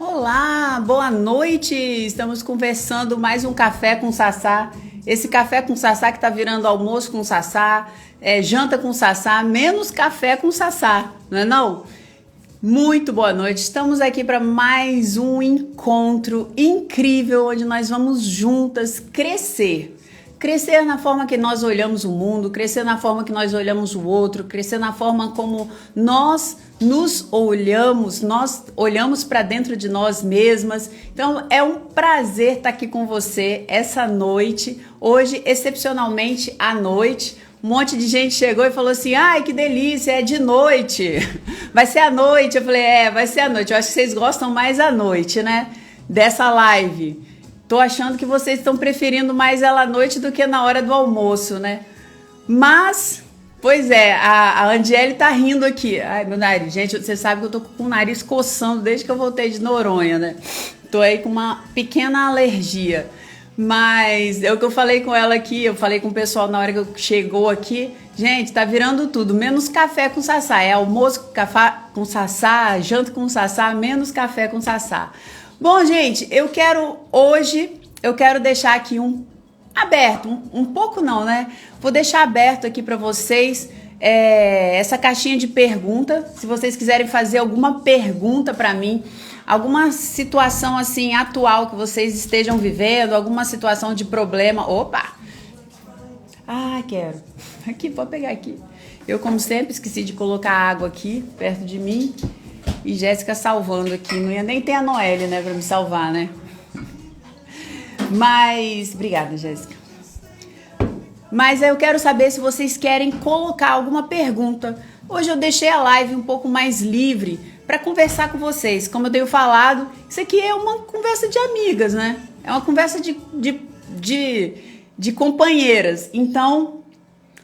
Olá, boa noite! Estamos conversando mais um café com Sassá. Esse café com Sassá que tá virando almoço com Sassá, janta com Sassá, menos café com Sassá, não é não? Muito boa noite, estamos aqui para mais um encontro incrível onde nós vamos juntas crescer. Crescer na forma que nós olhamos o mundo, crescer na forma que nós olhamos o outro, crescer na forma como nós nos olhamos, nós olhamos para dentro de nós mesmas. Então é um prazer estar aqui com você essa noite, hoje excepcionalmente à noite. Um monte de gente chegou e falou assim, ai que delícia, é de noite, vai ser à noite. Eu falei, vai ser à noite, eu acho que vocês gostam mais à noite, né, dessa live. Tô achando que vocês estão preferindo mais ela à noite do que na hora do almoço, né? Mas, pois é, a Andiele tá rindo aqui. Ai, meu nariz. Gente, você sabe que eu tô com o nariz coçando desde que eu voltei de Noronha, né? Tô aí com uma pequena alergia. Mas é o que eu falei com ela aqui, eu falei com o pessoal na hora que chegou aqui. Gente, tá virando tudo, menos café com Sassá. É almoço com café com Sassá, janta com Sassá, menos café com Sassá. Bom, gente, eu quero deixar aqui aberto, um pouco não, né? Vou deixar aberto aqui para vocês essa caixinha de pergunta. Se vocês quiserem fazer alguma pergunta para mim, alguma situação assim atual que vocês estejam vivendo, alguma situação de problema. Opa! Ah, quero. Aqui, pode pegar aqui. Eu, como sempre, esqueci de colocar água aqui perto de mim. E Jéssica salvando aqui. Não ia nem ter a Noelle, né, pra me salvar, né? Mas, obrigada, Jéssica. Mas eu quero saber se vocês querem colocar alguma pergunta. Hoje eu deixei a live um pouco mais livre para conversar com vocês. Como eu tenho falado, isso aqui é uma conversa de amigas, né? É uma conversa de companheiras. Então,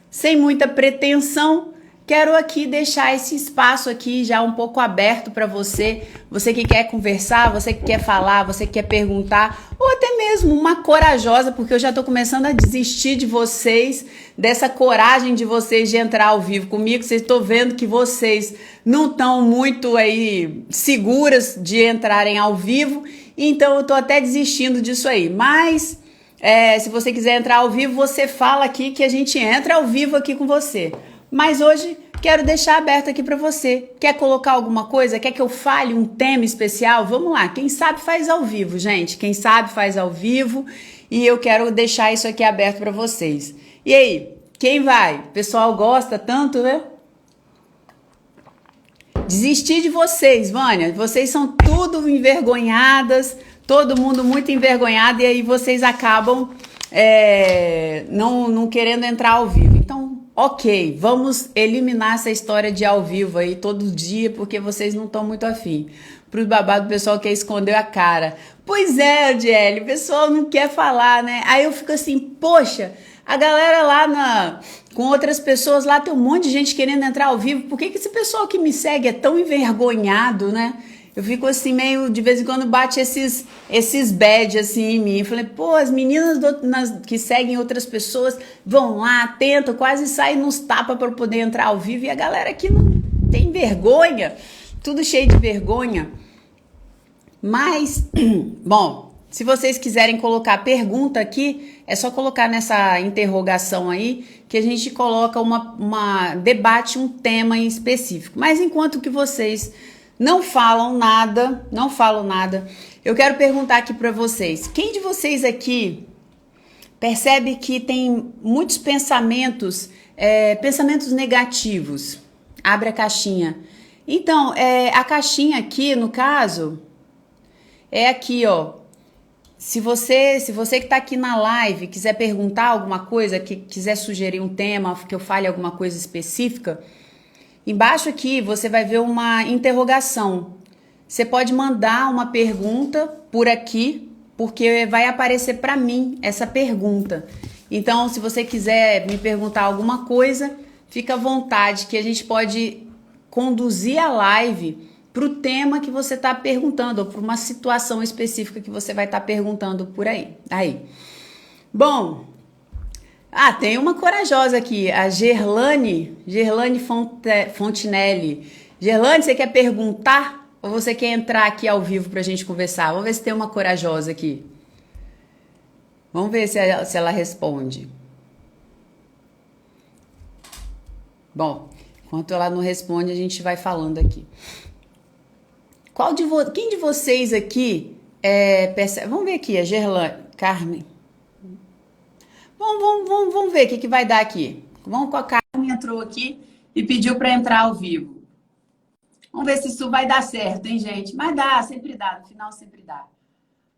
sem muita pretensão, quero aqui deixar esse espaço aqui já um pouco aberto para você. Você que quer conversar, você que quer falar, você que quer perguntar, ou até mesmo uma corajosa, porque eu já tô começando a desistir de vocês, dessa coragem de vocês de entrar ao vivo comigo. Vocês estão vendo que vocês não estão muito aí seguras de entrarem ao vivo, então eu tô até desistindo disso aí. Mas se você quiser entrar ao vivo, você fala aqui que a gente entra ao vivo aqui com você. Mas hoje quero deixar aberto aqui para você. Quer colocar alguma coisa? Quer que eu fale um tema especial? Vamos lá. Quem sabe faz ao vivo, gente. Quem sabe faz ao vivo. E eu quero deixar isso aqui aberto para vocês. E aí, quem vai? O pessoal gosta tanto, né? Desistir de vocês, Vânia. Vocês são tudo envergonhadas. Todo mundo muito envergonhado. E aí vocês acabam não querendo entrar ao vivo. Então, ok, vamos eliminar essa história de ao vivo aí todo dia, porque vocês não estão muito afim. Pro babado, o pessoal quer esconder a cara. Pois é, Adiele, o pessoal não quer falar, né? Aí eu fico assim, poxa, a galera lá com outras pessoas lá, tem um monte de gente querendo entrar ao vivo. Por que esse pessoal que me segue é tão envergonhado, né? Eu fico assim, meio, de vez em quando bate esses bad assim em mim. Eu falei, pô, as meninas que seguem outras pessoas vão lá, tentam, quase saem nos tapas para poder entrar ao vivo. E a galera aqui não tem vergonha, tudo cheio de vergonha. Mas, bom, se vocês quiserem colocar pergunta aqui, é só colocar nessa interrogação aí, que a gente coloca debate um tema em específico. Mas enquanto que vocês não falam nada, eu quero perguntar aqui para vocês. Quem de vocês aqui percebe que tem muitos pensamentos negativos? Abre a caixinha. Então, a caixinha aqui, no caso, é aqui, ó. Se você que está aqui na live quiser perguntar alguma coisa, que quiser sugerir um tema, que eu fale alguma coisa específica, embaixo aqui você vai ver uma interrogação. Você pode mandar uma pergunta por aqui, porque vai aparecer para mim essa pergunta. Então, se você quiser me perguntar alguma coisa, fica à vontade, que a gente pode conduzir a live para o tema que você está perguntando, ou para uma situação específica que você vai estar perguntando por aí. Bom, tem uma corajosa aqui, a Gerlane Fontinelli. Gerlane, você quer perguntar? Ou você quer entrar aqui ao vivo pra gente conversar? Vamos ver se tem uma corajosa aqui. Vamos ver se ela responde. Bom, enquanto ela não responde, a gente vai falando aqui. Quem de vocês aqui percebe? Vamos ver aqui, a Gerlane, Carmen. Vamos ver o que vai dar aqui. Vamos com a Carmen, entrou aqui e pediu para entrar ao vivo. Vamos ver se isso vai dar certo, hein, gente? Mas dá, sempre dá, no final sempre dá.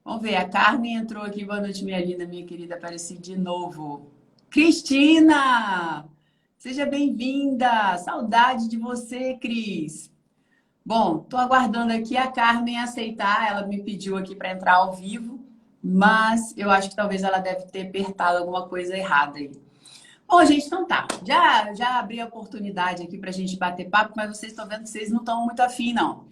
Vamos ver, a Carmen entrou aqui. Boa noite, minha linda, minha querida, apareci de novo. Cristina! Seja bem-vinda! Saudade de você, Cris. Bom, tô aguardando aqui a Carmen aceitar. Ela me pediu aqui para entrar ao vivo, mas eu acho que talvez ela deve ter apertado alguma coisa errada aí. Bom, gente, então tá. Já abri a oportunidade aqui pra gente bater papo, mas vocês estão vendo que vocês não estão muito afim, não.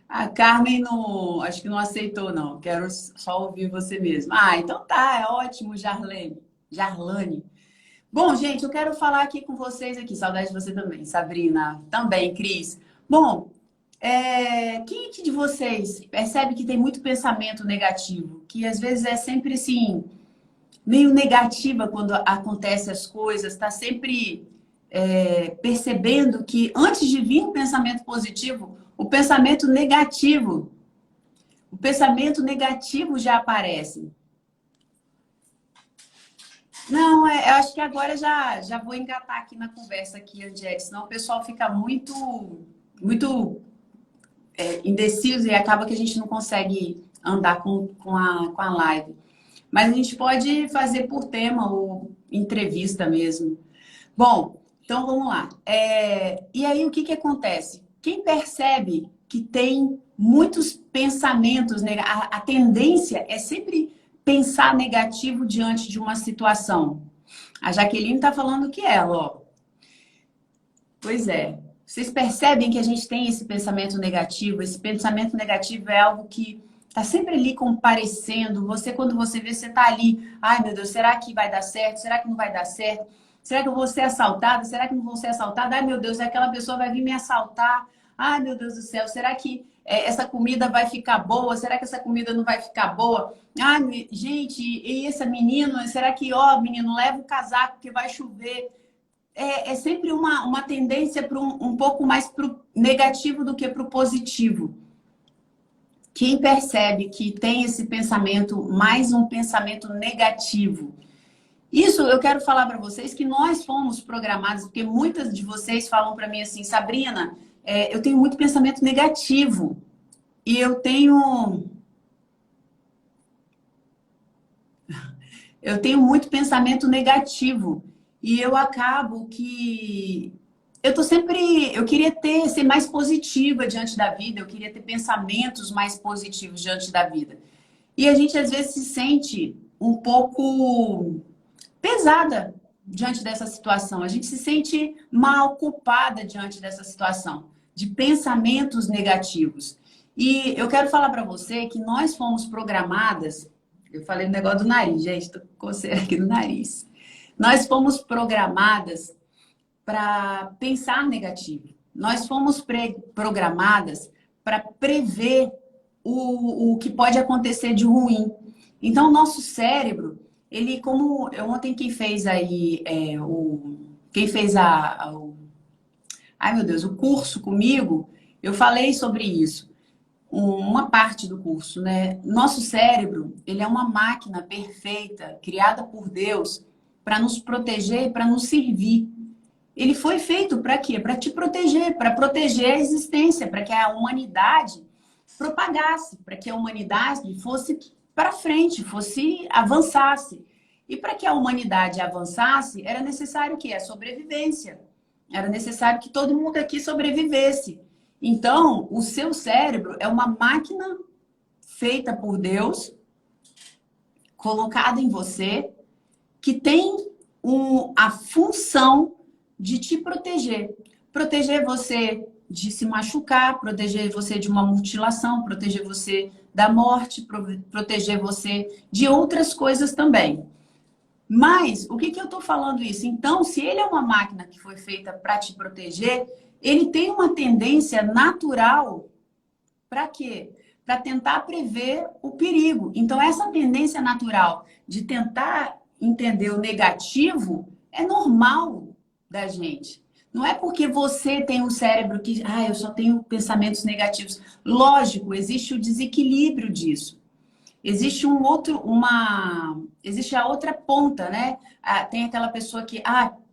A Carmen não, acho que não aceitou, não. Quero só ouvir você mesmo. Ah, então tá, é ótimo, Jarlane. Bom, gente, eu quero falar aqui com vocês aqui. Saudade de você também, Sabrina. Também, Cris. Bom, quem aqui de vocês percebe que tem muito pensamento negativo? Que às vezes é sempre assim, meio negativa quando acontecem as coisas, está sempre percebendo que antes de vir o pensamento positivo, o pensamento negativo já aparece. Não, eu acho que agora já vou engatar aqui na conversa aqui, Angélica, senão o pessoal fica muito indeciso e acaba que a gente não consegue andar com a live. Mas a gente pode fazer por tema ou entrevista mesmo. Bom, então vamos lá. E aí o que acontece? Quem percebe que tem muitos pensamentos, a tendência é sempre pensar negativo diante de uma situação. A Jaqueline está falando que ela, ó. Pois é. Vocês percebem que a gente tem esse pensamento negativo? Esse pensamento negativo é algo que está sempre ali comparecendo. Quando você vê, você está ali. Ai, meu Deus, será que vai dar certo? Será que não vai dar certo? Será que eu vou ser assaltada? Será que não vou ser assaltada? Ai, meu Deus, aquela pessoa vai vir me assaltar. Ai, meu Deus do céu, será que essa comida vai ficar boa? Será que essa comida não vai ficar boa? Ai, gente, e essa menina? Será que, menino, leva o casaco que vai chover? É sempre uma tendência para um pouco mais para o negativo do que para o positivo. Quem percebe que tem esse pensamento, mais um pensamento negativo, isso eu quero falar para vocês que nós fomos programados, porque muitas de vocês falam para mim assim, Sabrina, eu tenho muito pensamento negativo e eu tenho muito pensamento negativo e eu acabo que eu queria ser mais positiva diante da vida, eu queria ter pensamentos mais positivos diante da vida. E a gente às vezes se sente um pouco pesada diante dessa situação. A gente se sente mal, culpada diante dessa situação, de pensamentos negativos. E eu quero falar para você que nós fomos programadas, eu falei no negócio do nariz, gente, estou com coceira aqui no nariz. Nós fomos programadas para pensar negativo. Nós fomos programadas para prever o que pode acontecer de ruim. Então, o nosso cérebro, ele, como ontem quem fez aí ai meu Deus, o curso comigo, eu falei sobre isso, uma parte do curso, né? Nosso cérebro, ele é uma máquina perfeita, criada por Deus, para nos proteger, para nos servir. Ele foi feito para quê? Para te proteger, para proteger a existência, para que a humanidade propagasse, para que a humanidade fosse para frente, avançasse. E para que a humanidade avançasse, era necessário o quê? A sobrevivência. Era necessário que todo mundo aqui sobrevivesse. Então, o seu cérebro é uma máquina feita por Deus, colocada em você, que tem a função de te proteger. Proteger você de se machucar, proteger você de uma mutilação, proteger você da morte, proteger você de outras coisas também. Mas, o que eu estou falando isso? Então, se ele é uma máquina que foi feita para te proteger, ele tem uma tendência natural para quê? Para tentar prever o perigo. Então, essa tendência natural de tentar entender o negativo é normal da gente. Não é porque você tem um cérebro que, eu só tenho pensamentos negativos. Lógico, existe o desequilíbrio disso. Existe existe a outra ponta, né? Tem aquela pessoa que,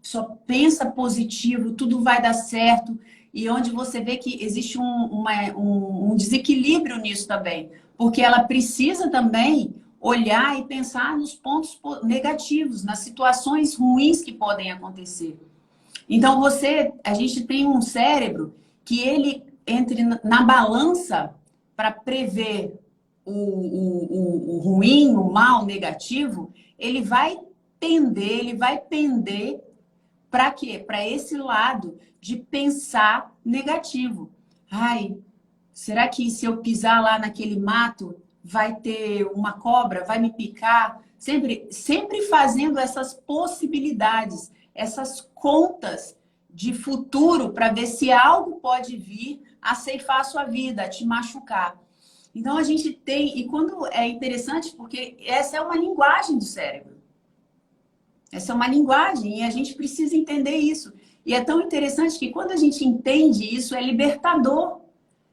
só pensa positivo, tudo vai dar certo, e onde você vê que existe um desequilíbrio nisso também, porque ela precisa também olhar e pensar nos pontos negativos, nas situações ruins que podem acontecer. Então, a gente tem um cérebro que ele entre na balança para prever o ruim, o mal, o negativo, ele vai pender para quê? Para esse lado de pensar negativo. Ai, será que se eu pisar lá naquele mato vai ter uma cobra, vai me picar? Sempre fazendo essas possibilidades, essas contas de futuro para ver se algo pode vir a ceifar a sua vida, a te machucar. Então a gente tem, e quando é interessante, porque essa é uma linguagem do cérebro. Essa é uma linguagem e a gente precisa entender isso. E é tão interessante que quando a gente entende isso, é libertador.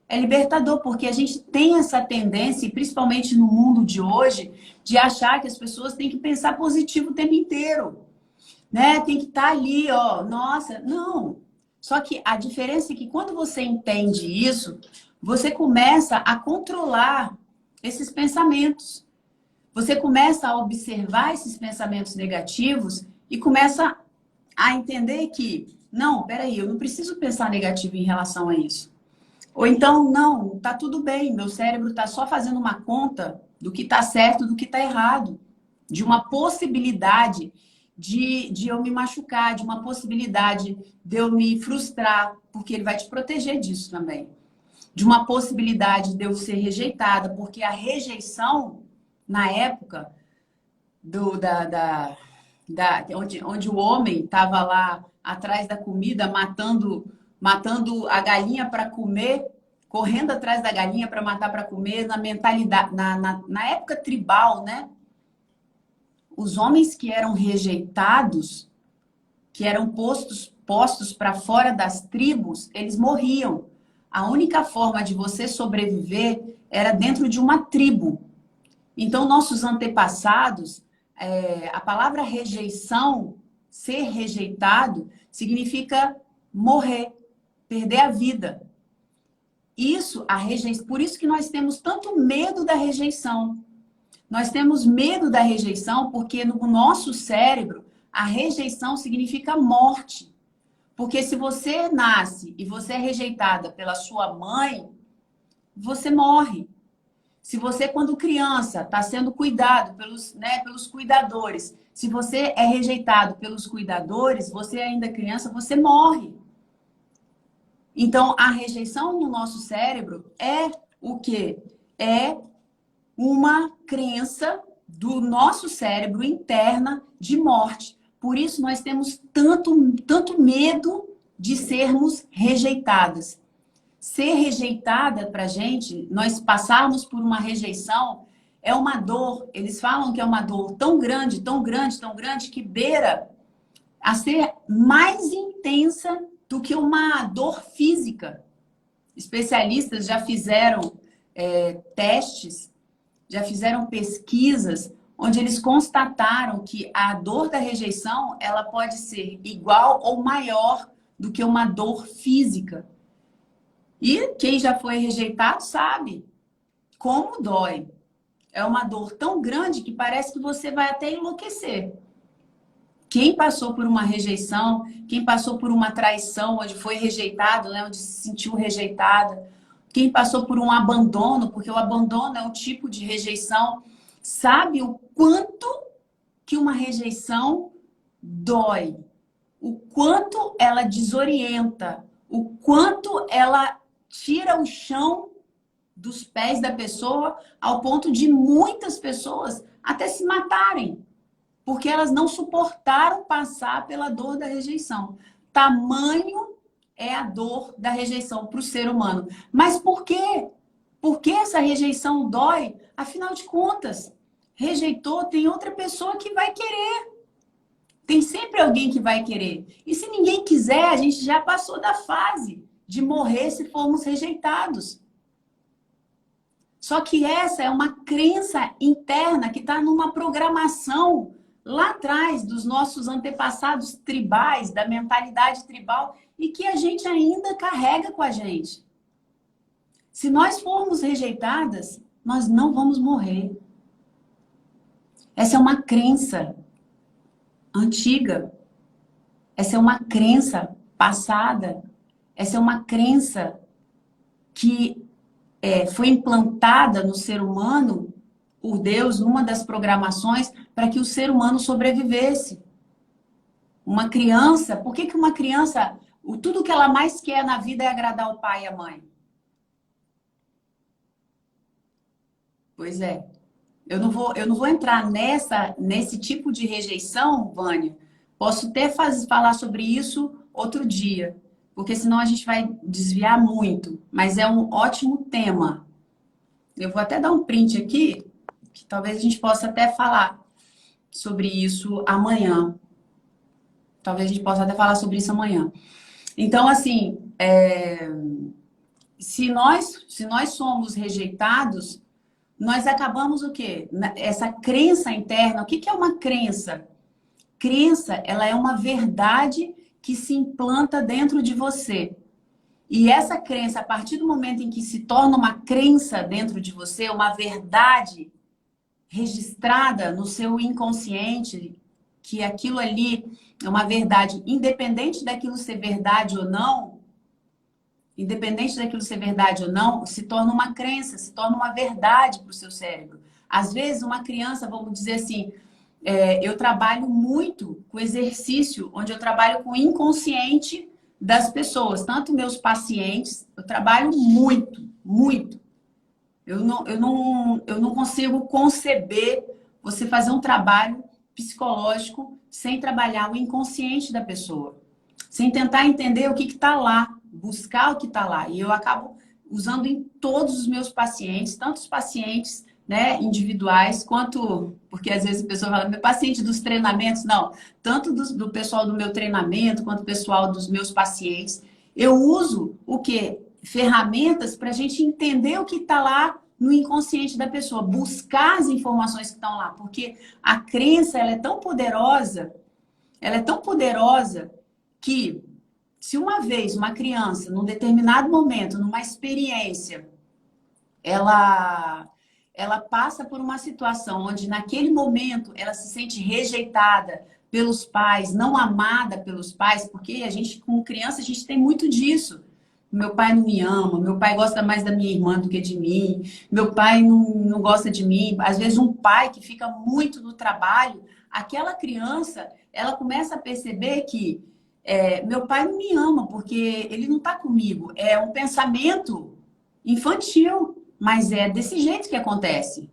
É libertador, porque a gente tem essa tendência, principalmente no mundo de hoje, de achar que as pessoas têm que pensar positivo o tempo inteiro. Né? Tem que estar ali, ó, nossa, não. Só que a diferença é que quando você entende isso, você começa a controlar esses pensamentos. Você começa a observar esses pensamentos negativos e começa a entender que, não, peraí, eu não preciso pensar negativo em relação a isso. Ou então, não, tá tudo bem, meu cérebro tá só fazendo uma conta do que tá certo, do que tá errado. De uma possibilidade de eu me machucar, de uma possibilidade de eu me frustrar, porque ele vai te proteger disso também. De uma possibilidade de eu ser rejeitada, porque a rejeição, na época, onde o homem estava lá atrás da comida, matando a galinha para comer, correndo atrás da galinha para matar para comer, na mentalidade, na época tribal, né? Os homens que eram rejeitados, que eram postos para fora das tribos, eles morriam. A única forma de você sobreviver era dentro de uma tribo. Então, nossos antepassados, a palavra rejeição, ser rejeitado, significa morrer, perder a vida. Por isso que nós temos tanto medo da rejeição. Nós temos medo da rejeição porque no nosso cérebro, a rejeição significa morte. Porque se você nasce e você é rejeitada pela sua mãe, você morre. Se você, quando criança, está sendo cuidado pelos cuidadores, se você é rejeitado pelos cuidadores, você ainda criança, você morre. Então, a rejeição no nosso cérebro é o quê? É uma crença do nosso cérebro interna de morte. Por isso, nós temos tanto medo de sermos rejeitadas. Ser rejeitada para a gente, nós passarmos por uma rejeição, é uma dor. Eles falam que é uma dor tão grande, tão grande, tão grande, que beira a ser mais intensa do que uma dor física. Especialistas já fizeram testes, já fizeram pesquisas, onde eles constataram que a dor da rejeição, ela pode ser igual ou maior do que uma dor física. E quem já foi rejeitado sabe como dói. É uma dor tão grande que parece que você vai até enlouquecer. Quem passou por uma rejeição, quem passou por uma traição, onde foi rejeitado, né, onde se sentiu rejeitada, quem passou por um abandono, porque o abandono é um tipo de rejeição, sabe o quanto que uma rejeição dói, o quanto ela desorienta, o quanto ela tira o chão dos pés da pessoa, ao ponto de muitas pessoas até se matarem, porque elas não suportaram passar pela dor da rejeição. Tamanho é a dor da rejeição para o ser humano. Mas por quê? Por que essa rejeição dói? Afinal de contas, rejeitou, tem outra pessoa que vai querer. Tem sempre alguém que vai querer. E se ninguém quiser, a gente já passou da fase de morrer se formos rejeitados. Só que essa é uma crença interna que está numa programação lá atrás dos nossos antepassados tribais, da mentalidade tribal, e que a gente ainda carrega com a gente. Se nós formos rejeitadas, nós não vamos morrer. Essa é uma crença antiga. Essa é uma crença passada. Essa é uma crença que foi implantada no ser humano por Deus, numa das programações, para que o ser humano sobrevivesse. Uma criança, por que uma criança, tudo que ela mais quer na vida é agradar o pai e a mãe? Pois é. Eu não vou entrar nesse tipo de rejeição, Vânia. Posso até falar sobre isso outro dia, porque senão a gente vai desviar muito. Mas é um ótimo tema. Eu vou até dar um print aqui, que talvez a gente possa até falar sobre isso amanhã. Talvez a gente possa até falar sobre isso amanhã. Então, assim, se nós somos rejeitados, nós acabamos o quê? Essa crença interna. O que é uma crença? Crença, ela é uma verdade que se implanta dentro de você. E essa crença, a partir do momento em que se torna uma crença dentro de você, uma verdade registrada no seu inconsciente, que aquilo ali é uma verdade, independente daquilo ser verdade ou não, se torna uma crença, se torna uma verdade para o seu cérebro. Às vezes, uma criança, vamos dizer assim, eu trabalho muito com exercício, onde eu trabalho com o inconsciente das pessoas, tanto meus pacientes, eu trabalho muito, muito. Eu não consigo conceber você fazer um trabalho psicológico sem trabalhar o inconsciente da pessoa, sem tentar entender o que está lá, buscar o que está lá. E eu acabo usando em todos os meus pacientes, tanto os pacientes, né, individuais, quanto... Porque às vezes a pessoa fala, meu paciente dos treinamentos, não. Tanto do pessoal do meu treinamento, quanto o pessoal dos meus pacientes. Eu uso o quê? Ferramentas para a gente entender o que está lá no inconsciente da pessoa. Buscar as informações que estão lá. Porque a crença, ela é tão poderosa que... Se uma vez uma criança, num determinado momento, numa experiência, ela passa por uma situação onde naquele momento ela se sente rejeitada pelos pais, não amada pelos pais, porque a gente, como criança, a gente tem muito disso. Meu pai não me ama, meu pai gosta mais da minha irmã do que de mim, meu pai não gosta de mim. Às vezes um pai que fica muito no trabalho, aquela criança, ela começa a perceber que meu pai não me ama porque ele não está comigo. É um pensamento infantil, mas é desse jeito que acontece.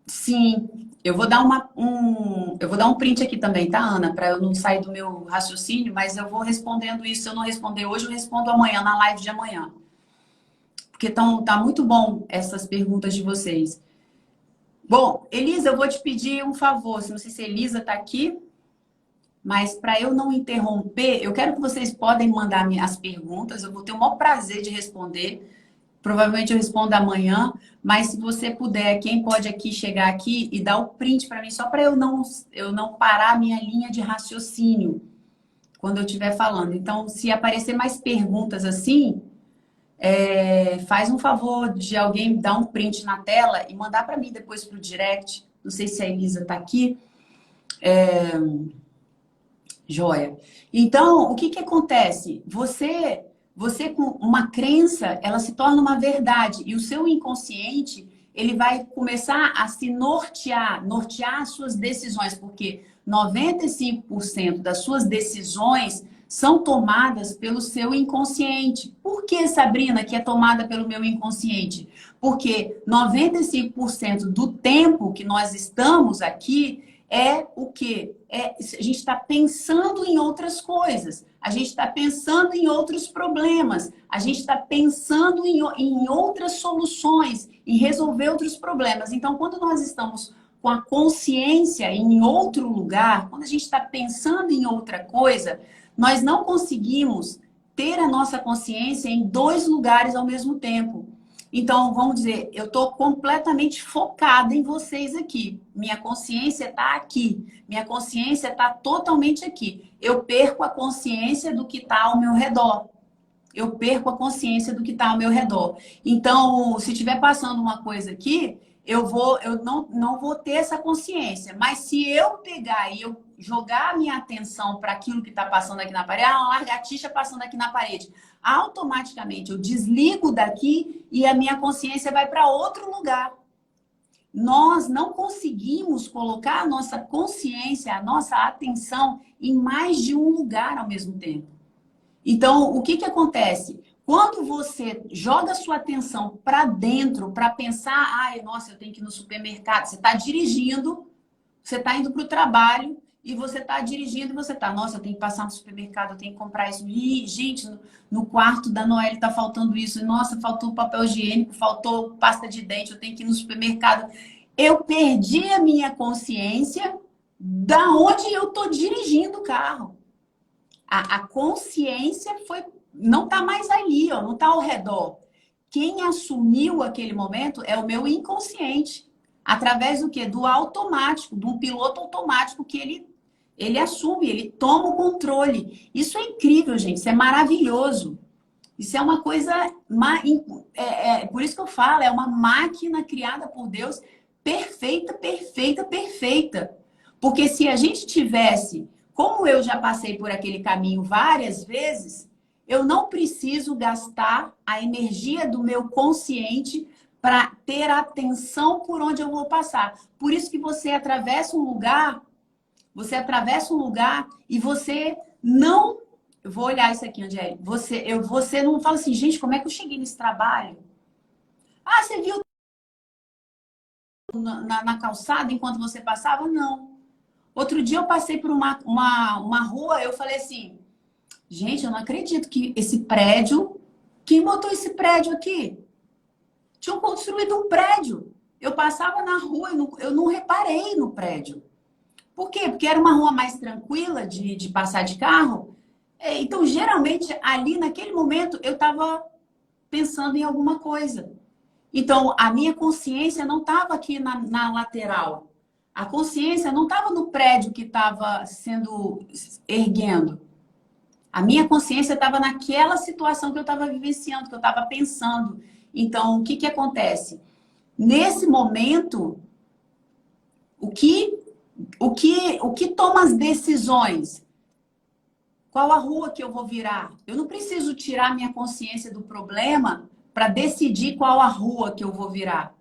Sim, eu vou dar um print aqui também, tá, Ana? Para eu não sair do meu raciocínio, mas eu vou respondendo isso. Se eu não responder hoje, eu respondo amanhã, na live de amanhã. Porque tá muito bom essas perguntas de vocês. Bom, Elisa, eu vou te pedir um favor. Não sei se a Elisa está aqui. Mas para eu não interromper, eu quero que vocês podem mandar as perguntas. Eu vou ter o maior prazer de responder. Provavelmente eu respondo amanhã. Mas se você puder, quem pode aqui chegar aqui e dar o print para mim, só para eu não parar a minha linha de raciocínio quando eu estiver falando. Então, se aparecer mais perguntas assim, faz um favor de alguém dar um print na tela e mandar para mim depois para o direct. Não sei se a Elisa está aqui. Joia. Então, o que acontece? Você com uma crença, ela se torna uma verdade. E o seu inconsciente, ele vai começar a se nortear as suas decisões. Porque 95% das suas decisões são tomadas pelo seu inconsciente. Por que, Sabrina, que é tomada pelo meu inconsciente? Porque 95% do tempo que nós estamos aqui é o quê? A gente está pensando em outras coisas, a gente está pensando em outros problemas, a gente está pensando em outras soluções, em resolver outros problemas. Então, quando nós estamos com a consciência em outro lugar, quando a gente está pensando em outra coisa, nós não conseguimos ter a nossa consciência em dois lugares ao mesmo tempo. Então, vamos dizer, eu estou completamente focada em vocês aqui. Minha consciência está aqui. Minha consciência está totalmente aqui. Eu perco a consciência do que está ao meu redor. Eu perco a consciência do que está ao meu redor. Então, se estiver passando uma coisa aqui, eu não vou ter essa consciência. Mas se eu pegar e eu jogar a minha atenção para aquilo que está passando aqui na parede, uma lagartixa passando aqui na parede, automaticamente eu desligo daqui e a minha consciência vai para outro lugar. Nós não conseguimos colocar a nossa consciência, a nossa atenção em mais de um lugar ao mesmo tempo. Então, o que acontece? Quando você joga a sua atenção para dentro, para pensar, ai, nossa, eu tenho que ir no supermercado, você está dirigindo, você está indo para o trabalho e você está dirigindo e você está, nossa, eu tenho que passar no supermercado, eu tenho que comprar isso. Ih, gente, no quarto da Noelle está faltando isso. Nossa, faltou papel higiênico, faltou pasta de dente, eu tenho que ir no supermercado. Eu perdi a minha consciência da onde eu estou dirigindo o carro. A consciência não está mais ali, ó, não está ao redor. Quem assumiu aquele momento é o meu inconsciente. Através do quê? Do automático, de um piloto automático que ele assume, ele toma o controle. Isso é incrível, gente. Isso é maravilhoso. Isso é uma coisa... por isso que eu falo, é uma máquina criada por Deus perfeita, perfeita, perfeita. Porque se a gente tivesse... Como eu já passei por aquele caminho várias vezes, eu não preciso gastar a energia do meu consciente para ter atenção por onde eu vou passar. Por isso que você atravessa um lugar e você não... Eu vou olhar isso aqui, Angélica. Você não fala assim, gente, como é que eu cheguei nesse trabalho? Ah, você viu na calçada enquanto você passava? Não. Outro dia eu passei por uma rua, eu falei assim, gente, eu não acredito que esse prédio... Quem botou esse prédio aqui? Tinham construído um prédio. Eu passava na rua, eu não reparei no prédio. Por quê? Porque era uma rua mais tranquila de passar de carro. Então, geralmente, ali naquele momento, eu estava pensando em alguma coisa. Então, a minha consciência não estava aqui na lateral. A consciência não estava no prédio que estava sendo erguendo. A minha consciência estava naquela situação que eu estava vivenciando, que eu estava pensando. Então, o que acontece? Nesse momento, o que toma as decisões? Qual a rua que eu vou virar? Eu não preciso tirar minha consciência do problema para decidir qual a rua que eu vou virar.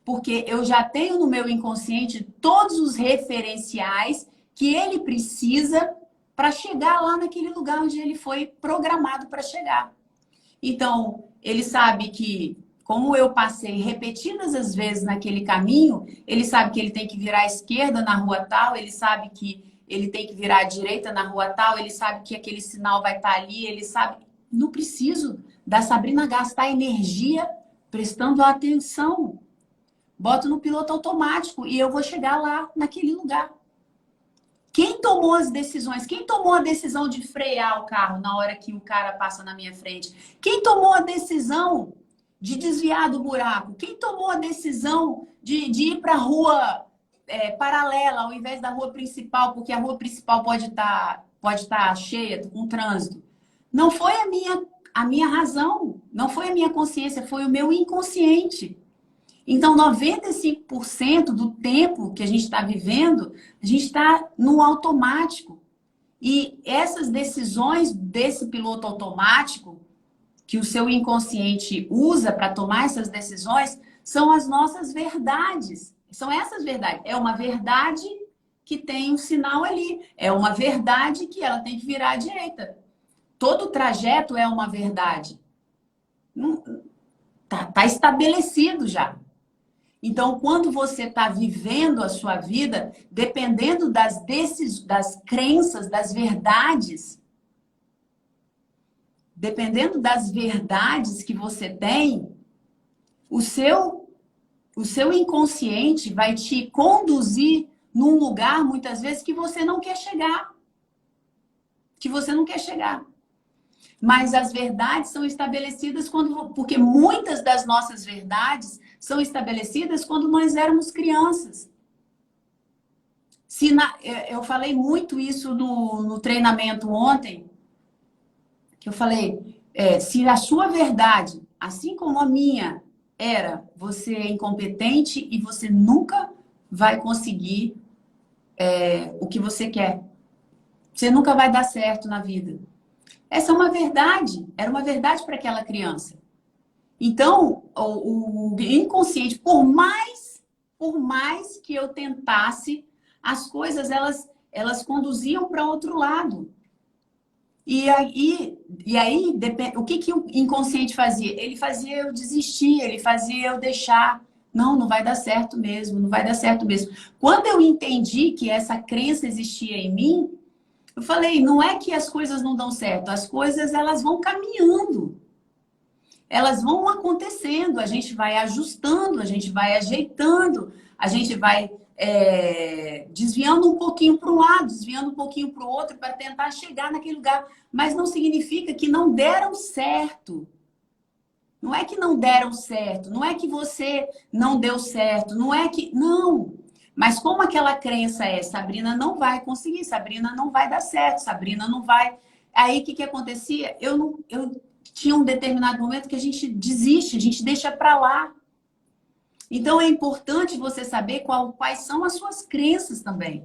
Porque eu já tenho no meu inconsciente todos os referenciais que ele precisa para chegar lá naquele lugar onde ele foi programado para chegar. Então, ele sabe que, como eu passei repetidas as vezes naquele caminho, ele sabe que ele tem que virar à esquerda na rua tal, ele sabe que ele tem que virar à direita na rua tal, ele sabe que aquele sinal vai estar ali, ele sabe... Não preciso da Sabrina gastar energia prestando atenção. Boto no piloto automático e eu vou chegar lá naquele lugar. Quem tomou as decisões? Quem tomou a decisão de frear o carro na hora que o cara passa na minha frente? Quem tomou a decisão de desviar do buraco? Quem tomou a decisão de ir para a rua paralela ao invés da rua principal? Porque a rua principal pode estar cheia com trânsito. Não foi a minha razão, não foi a minha consciência, foi o meu inconsciente. Então, 95% do tempo que a gente está vivendo, a gente está no automático. E essas decisões desse piloto automático, que o seu inconsciente usa para tomar essas decisões, são as nossas verdades. São essas verdades. É uma verdade que tem um sinal ali. É uma verdade que ela tem que virar à direita. Todo trajeto é uma verdade. Tá estabelecido já. Então, quando você está vivendo a sua vida, dependendo das crenças, das verdades, dependendo das verdades que você tem, o seu inconsciente vai te conduzir num lugar, muitas vezes, que você não quer chegar. Que você não quer chegar. Mas as verdades são estabelecidas porque muitas das nossas verdades são estabelecidas quando nós éramos crianças. Eu falei muito isso no treinamento ontem, que eu falei, se a sua verdade, assim como a minha, era você é incompetente e você nunca vai conseguir o que você quer. Você nunca vai dar certo na vida. Essa é uma verdade, era uma verdade para aquela criança. Então, o inconsciente, por mais que eu tentasse, as coisas elas conduziam para outro lado. E aí o que o inconsciente fazia? Ele fazia eu desistir, ele fazia eu deixar. Não, não vai dar certo mesmo, não vai dar certo mesmo. Quando eu entendi que essa crença existia em mim, eu falei, não é que as coisas não dão certo, as coisas elas vão caminhando. Elas vão acontecendo, a gente vai ajustando, a gente vai ajeitando, a gente vai desviando um pouquinho para um lado, desviando um pouquinho para o outro para tentar chegar naquele lugar. Mas não significa que não deram certo. Não é que não deram certo, não é que você não deu certo, não é que... Não! Mas como aquela crença Sabrina não vai conseguir, Sabrina não vai dar certo, Sabrina não vai... Aí o que acontecia? Eu tinha um determinado momento que a gente desiste, a gente deixa para lá. Então é importante você saber quais são as suas crenças também.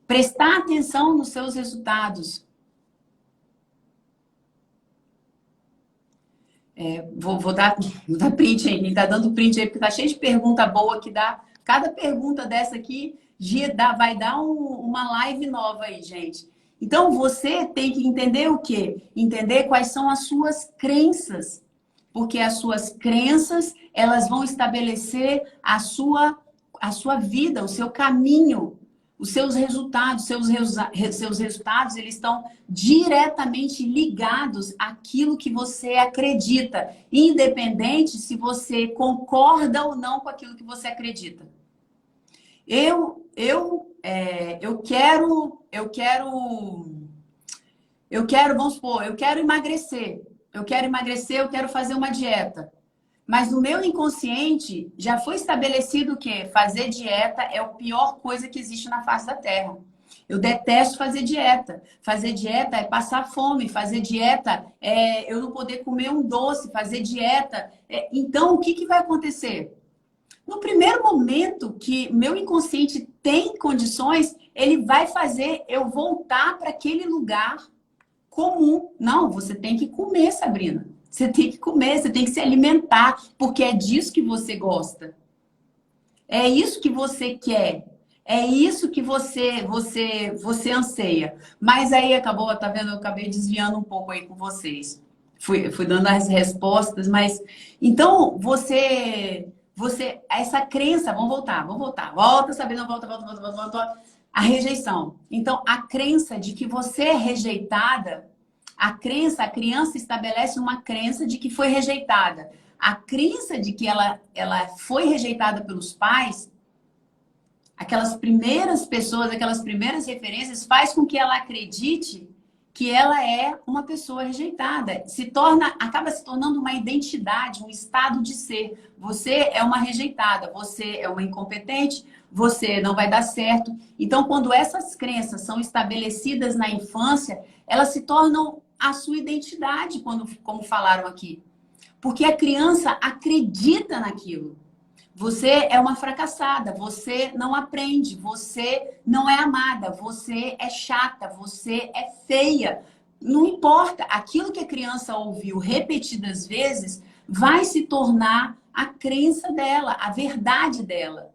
Prestar atenção nos seus resultados. Vou dar print aí, tá dando print aí, porque tá cheio de pergunta boa que dá. Cada pergunta dessa aqui vai dar uma live nova aí, gente. Então, você tem que entender o quê? Entender quais são as suas crenças. Porque as suas crenças, elas vão estabelecer a sua vida, o seu caminho, os seus resultados. Seus resultados, eles estão diretamente ligados àquilo que você acredita, independente se você concorda ou não com aquilo que você acredita. Vamos supor, eu quero emagrecer. Eu quero fazer uma dieta. Mas no meu inconsciente já foi estabelecido que fazer dieta é a pior coisa que existe na face da Terra. Eu detesto fazer dieta. Fazer dieta é passar fome. Fazer dieta é eu não poder comer um doce. Fazer dieta. Então, o que vai acontecer? No primeiro momento que meu inconsciente tem condições, ele vai fazer eu voltar para aquele lugar comum. Não, você tem que comer, Sabrina. Você tem que comer, você tem que se alimentar, porque é disso que você gosta. É isso que você quer. É isso que você anseia. Mas aí acabou, tá vendo? Eu acabei desviando um pouco aí com vocês. Fui dando as respostas, mas então essa crença, vamos voltar. Volta, Sabrina, volta. A rejeição. Então, a crença de que você é rejeitada, a criança estabelece uma crença de que foi rejeitada. A crença de que ela foi rejeitada pelos pais, aquelas primeiras pessoas, aquelas primeiras referências, faz com que ela acredite que ela é uma pessoa rejeitada. Acaba se tornando uma identidade, um estado de ser. Você é uma rejeitada, você é uma incompetente, você não vai dar certo. Então, quando essas crenças são estabelecidas na infância, elas se tornam a sua identidade, como falaram aqui. Porque a criança acredita naquilo. Você é uma fracassada, você não aprende, você não é amada, você é chata, você é feia. Não importa, aquilo que a criança ouviu repetidas vezes vai se tornar a crença dela, a verdade dela.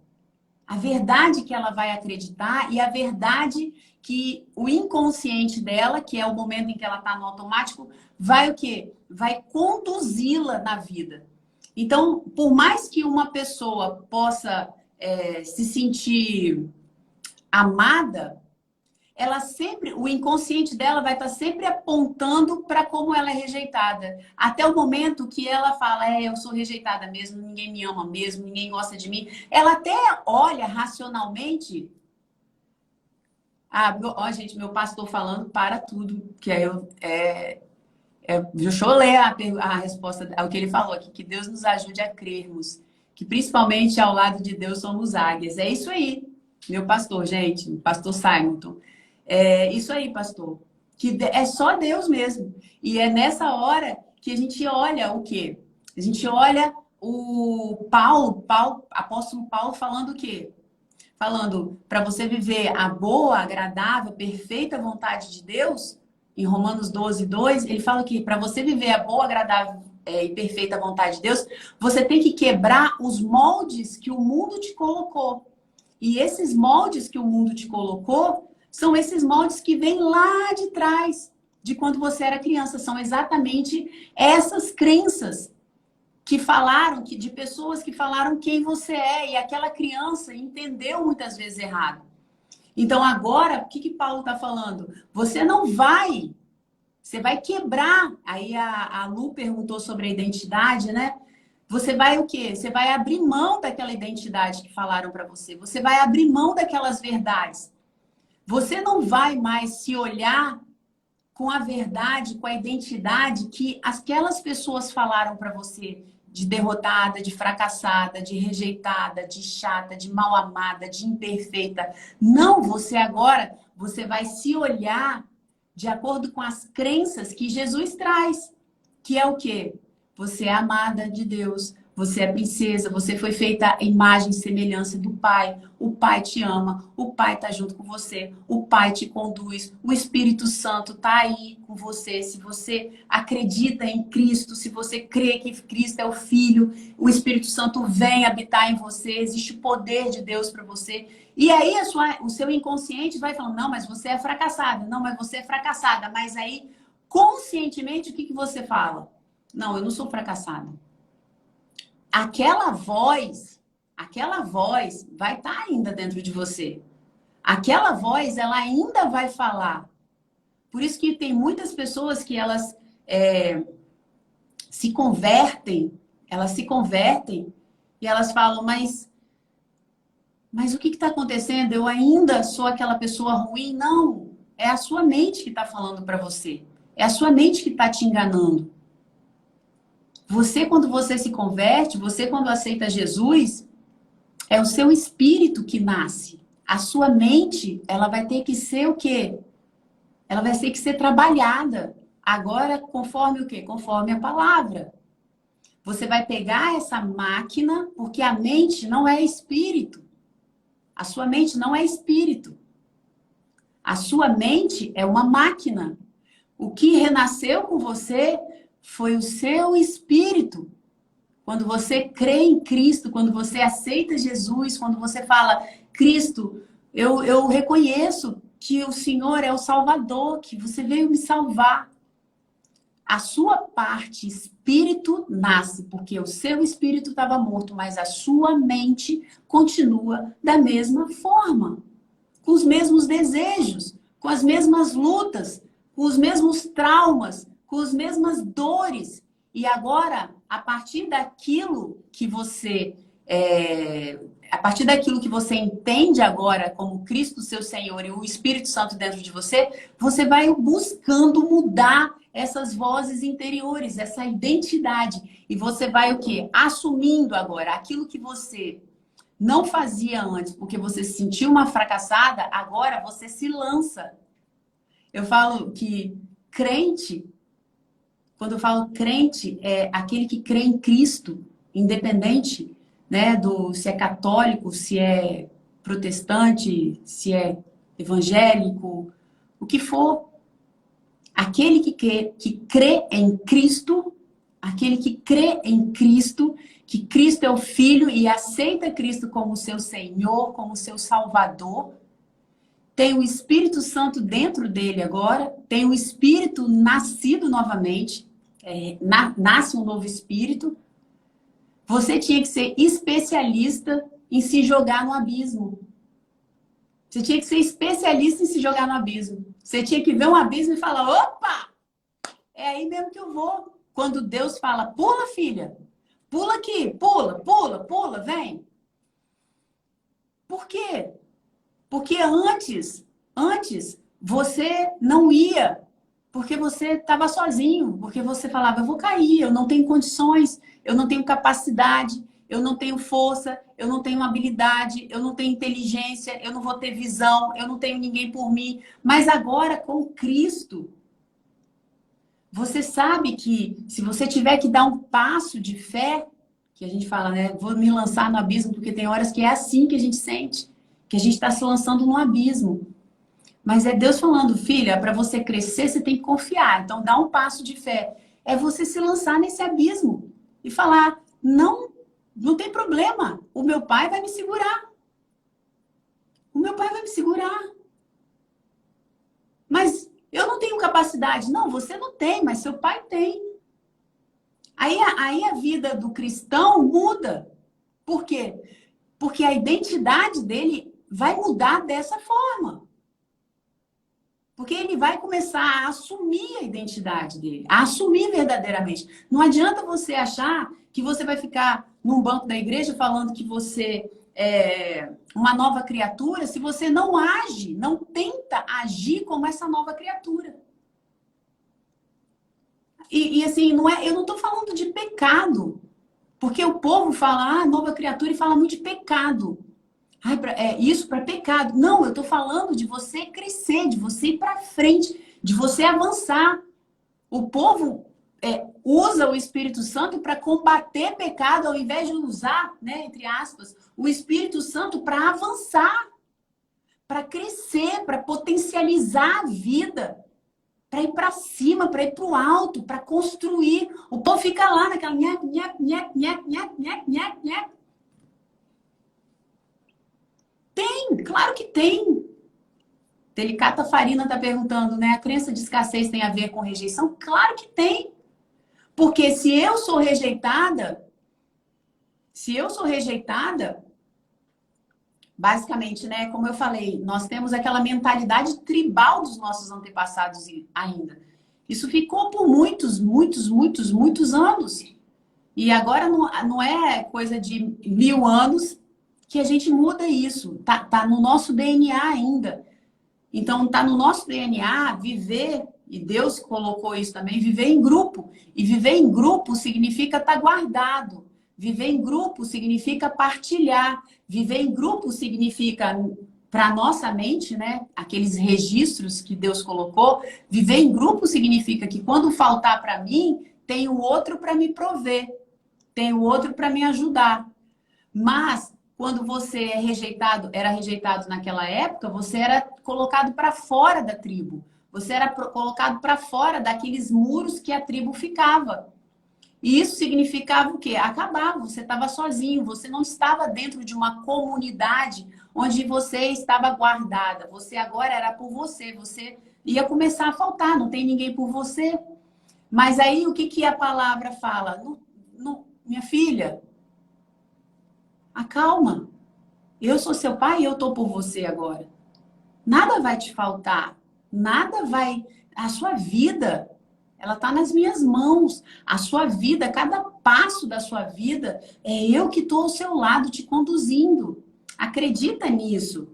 A verdade que ela vai acreditar e a verdade que o inconsciente dela, que é o momento em que ela está no automático, vai o quê? Vai conduzi-la na vida. Então, por mais que uma pessoa possa se sentir amada, ela sempre, o inconsciente dela vai estar sempre apontando para como ela é rejeitada. Até o momento que ela fala, eu sou rejeitada mesmo, ninguém me ama mesmo, ninguém gosta de mim. Ela até olha racionalmente. Ó, gente, meu pastor falando para tudo, que aí deixa eu ler a resposta ao que ele falou aqui, que Deus nos ajude a crermos, que principalmente ao lado de Deus somos águias. É isso aí, meu pastor, gente, pastor Simonton. É isso aí, pastor. Que é só Deus mesmo. E é nessa hora que a gente olha o quê? A gente olha o apóstolo Paulo falando o quê? Falando para você viver a boa, agradável, perfeita vontade de Deus, em Romanos 12, 2, ele fala que para você viver a boa, agradável e perfeita vontade de Deus, você tem que quebrar os moldes que o mundo te colocou. E esses moldes que o mundo te colocou são esses moldes que vêm lá de trás, de quando você era criança. São exatamente essas crenças que falaram, de pessoas que falaram quem você é. E aquela criança entendeu muitas vezes errado. Então agora, o que Paulo está falando? Você não vai, você vai quebrar. Aí a Lu perguntou sobre a identidade, né? Você vai o quê? Você vai abrir mão daquela identidade que falaram para você. Você vai abrir mão daquelas verdades. Você não vai mais se olhar com a verdade, com a identidade que aquelas pessoas falaram para você, de derrotada, de fracassada, de rejeitada, de chata, de mal amada, de imperfeita. Não, você vai se olhar de acordo com as crenças que Jesus traz, que é o quê? Você é amada de Deus, você é princesa, você foi feita à imagem e semelhança do Pai. O Pai te ama, o Pai está junto com você, o Pai te conduz, o Espírito Santo está aí com você. Se você acredita em Cristo, se você crê que Cristo é o Filho, o Espírito Santo vem habitar em você, existe o poder de Deus para você. E aí o seu inconsciente vai falando, não, mas você é fracassada, não, mas você é fracassada. Mas aí, conscientemente, o que você fala? Não, eu não sou fracassada. Aquela voz vai estar ainda dentro de você. Aquela voz, ela ainda vai falar. Por isso que tem muitas pessoas que elas se convertem e elas falam, mas o que está acontecendo? Eu ainda sou aquela pessoa ruim? Não, é a sua mente que está falando para você. É a sua mente que está te enganando. Você, quando você se converte, você, quando aceita Jesus, é o seu espírito que nasce. A sua mente, ela vai ter que ser o quê? Ela vai ter que ser trabalhada. Agora, conforme o quê? Conforme a palavra. Você vai pegar essa máquina, porque a mente não é espírito. A sua mente não é espírito. A sua mente é uma máquina. O que renasceu com você foi o seu espírito. Quando você crê em Cristo, quando você aceita Jesus, quando você fala, Cristo, eu reconheço que o Senhor é o Salvador, que você veio me salvar. A sua parte espírito nasce, porque o seu espírito estava morto, mas a sua mente continua da mesma forma, com os mesmos desejos, com as mesmas lutas, com os mesmos traumas, com as mesmas dores. E agora, a partir daquilo que você entende agora como Cristo, seu Senhor, e o Espírito Santo dentro de você, você vai buscando mudar essas vozes interiores, essa identidade. E você vai o quê? Assumindo agora aquilo que você não fazia antes, porque você se sentiu uma fracassada, agora você se lança. Eu falo que crente, quando eu falo crente, é aquele que crê em Cristo, independente, né, se é católico, se é protestante, se é evangélico, o que for. Aquele que crê em Cristo, aquele que crê em Cristo, que Cristo é o Filho e aceita Cristo como seu Senhor, como seu Salvador, tem o Espírito Santo dentro dele agora, tem o Espírito nascido novamente, nasce um novo Espírito. Você tinha que ser especialista em se jogar no abismo. Você tinha que ser especialista em se jogar no abismo. Você tinha que ver um abismo e falar, opa, é aí mesmo que eu vou. Quando Deus fala, pula, filha, pula aqui, pula, pula, pula, vem. Por quê? Porque antes, você não ia, porque você estava sozinho, porque você falava, eu vou cair, eu não tenho condições, eu não tenho capacidade, eu não tenho força, eu não tenho habilidade, eu não tenho inteligência, eu não vou ter visão, eu não tenho ninguém por mim. Mas agora, com Cristo, você sabe que se você tiver que dar um passo de fé, que a gente fala, né? Vou me lançar no abismo, porque tem horas que é assim que a gente sente, que a gente está se lançando no abismo. Mas é Deus falando, filha, para você crescer, você tem que confiar. Então, dá um passo de fé. É você se lançar nesse abismo e falar, não, não tem problema. O meu pai vai me segurar. O meu pai vai me segurar. Mas eu não tenho capacidade. Não, você não tem, mas seu pai tem. Aí a vida do cristão muda. Por quê? Porque a identidade dele vai mudar dessa forma. Porque ele vai começar a assumir a identidade dele, a assumir verdadeiramente. Não adianta você achar que você vai ficar num banco da igreja falando que você é uma nova criatura se você não age, não tenta agir como essa nova criatura. E assim, eu não estou falando de pecado, porque o povo fala, nova criatura, e fala muito de pecado. Isso para pecado. Não, eu estou falando de você crescer, de você ir para frente, de você avançar. O povo usa o Espírito Santo para combater pecado, ao invés de usar, né, entre aspas, o Espírito Santo para avançar, para crescer, para potencializar a vida, para ir para cima, para ir para o alto, para construir. O povo fica lá naquela nhec, nhec, nhec, nhec, nhec, nhec, nhec, nhec. Tem, claro que tem. Delicata Farina está perguntando, né? A crença de escassez tem a ver com rejeição? Claro que tem. Porque se eu sou rejeitada, basicamente, né? Como eu falei, nós temos aquela mentalidade tribal dos nossos antepassados ainda. Isso ficou por muitos anos. E agora não é coisa de 1000 anos que a gente muda isso. Tá no nosso DNA ainda. Então, tá no nosso DNA viver, e Deus colocou isso também, viver em grupo. E viver em grupo significa estar guardado. Viver em grupo significa partilhar. Viver em grupo significa, para a nossa mente, né? Aqueles registros que Deus colocou. Viver em grupo significa que quando faltar para mim, tem o outro para me prover. Tem o outro para me ajudar. Mas quando você era rejeitado naquela época, você era colocado para fora da tribo. Você era colocado para fora daqueles muros que a tribo ficava. E isso significava o quê? Acabar, você estava sozinho, você não estava dentro de uma comunidade onde você estava guardada. Você agora era por você, você ia começar a faltar, não tem ninguém por você. Mas aí o que a palavra fala? Minha filha, acalma. Eu sou seu pai e eu tô por você agora. Nada vai te faltar. Nada vai... A sua vida, ela tá nas minhas mãos. A sua vida, cada passo da sua vida, é eu que tô ao seu lado te conduzindo. Acredita nisso.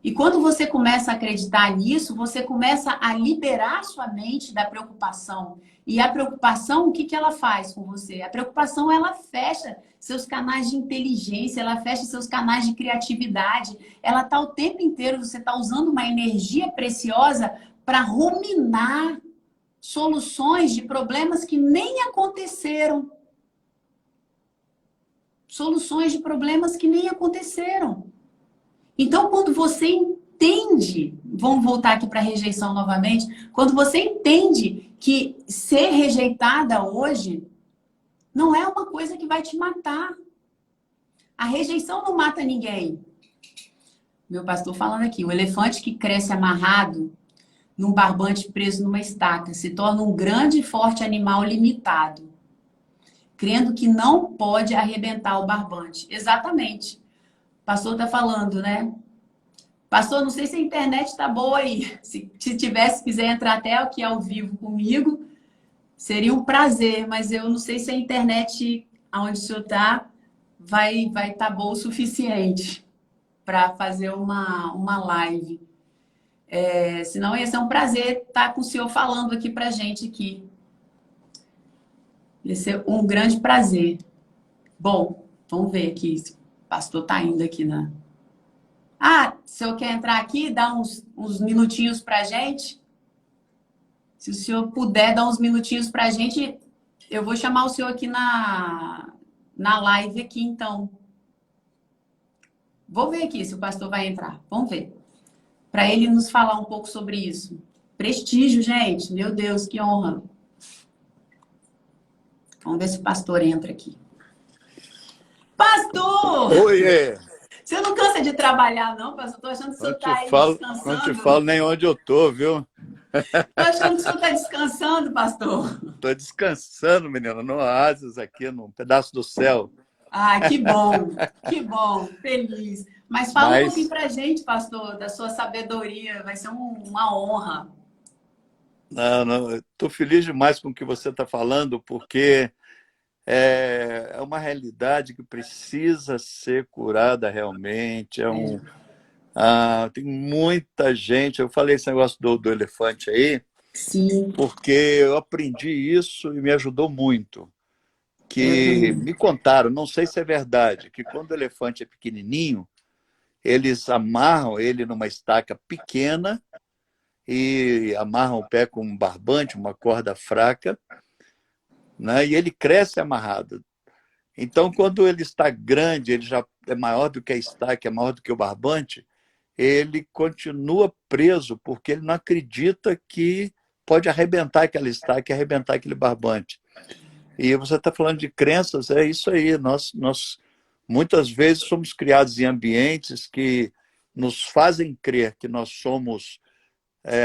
E quando você começa a acreditar nisso, você começa a liberar sua mente da preocupação. E a preocupação, o que ela faz com você? A preocupação, ela fecha seus canais de inteligência, ela fecha seus canais de criatividade. Ela está o tempo inteiro, você está usando uma energia preciosa para ruminar soluções de problemas que nem aconteceram. Soluções de problemas que nem aconteceram. Então, quando você entende, vamos voltar aqui para a rejeição novamente, quando você entende que ser rejeitada hoje não é uma coisa que vai te matar. A rejeição não mata ninguém. Meu pastor falando aqui, o elefante que cresce amarrado num barbante preso numa estaca se torna um grande e forte animal limitado. crendo que não pode arrebentar o barbante. Exatamente. O pastor está falando, né? Pastor, não sei se a internet está boa aí. Se tivesse, quiser entrar até aqui ao vivo comigo, seria um prazer, mas eu não sei se a internet onde o senhor está vai estar boa o suficiente para fazer uma live. Senão ia ser um prazer estar com o senhor falando aqui para a gente aqui. Ia ser um grande prazer. Bom, vamos ver aqui. O pastor está indo aqui na. Ah, o senhor quer entrar aqui, dar uns minutinhos para a gente? Se o senhor puder dar uns minutinhos para a gente, eu vou chamar o senhor aqui na live aqui, então. Vou ver aqui se o pastor vai entrar. Vamos ver. Para ele nos falar um pouco sobre isso. Prestígio, gente. Meu Deus, que honra. Vamos ver se o pastor entra aqui. Pastor! Oiê! Você não cansa de trabalhar, não, pastor? Tô achando que o senhor está aí descansando. Não te falo nem onde eu tô, viu? Tô achando que o senhor está descansando, pastor. Tô descansando, menina, no oásis aqui, num pedaço do céu. Ah, que bom, feliz. Mas fala um pouquinho pra gente, pastor, da sua sabedoria. Vai ser uma honra. Não, estou feliz demais com o que você está falando, porque é uma realidade que precisa ser curada realmente. Tem muita gente. Eu falei esse negócio do elefante aí, Sim, porque eu aprendi isso e me ajudou muito. eu Que também. me contaram, não sei se é verdade, que quando o elefante é pequenininho, eles amarram ele numa estaca pequena e amarram o pé com um barbante, uma corda fraca, né? E ele cresce amarrado. Então, quando ele está grande, ele já é maior do que a estaca, é maior do que o barbante, ele continua preso, porque ele não acredita que pode arrebentar aquela estaca e arrebentar aquele barbante. E você está falando de crenças, é isso aí. Nós muitas vezes somos criados em ambientes que nos fazem crer que nós somos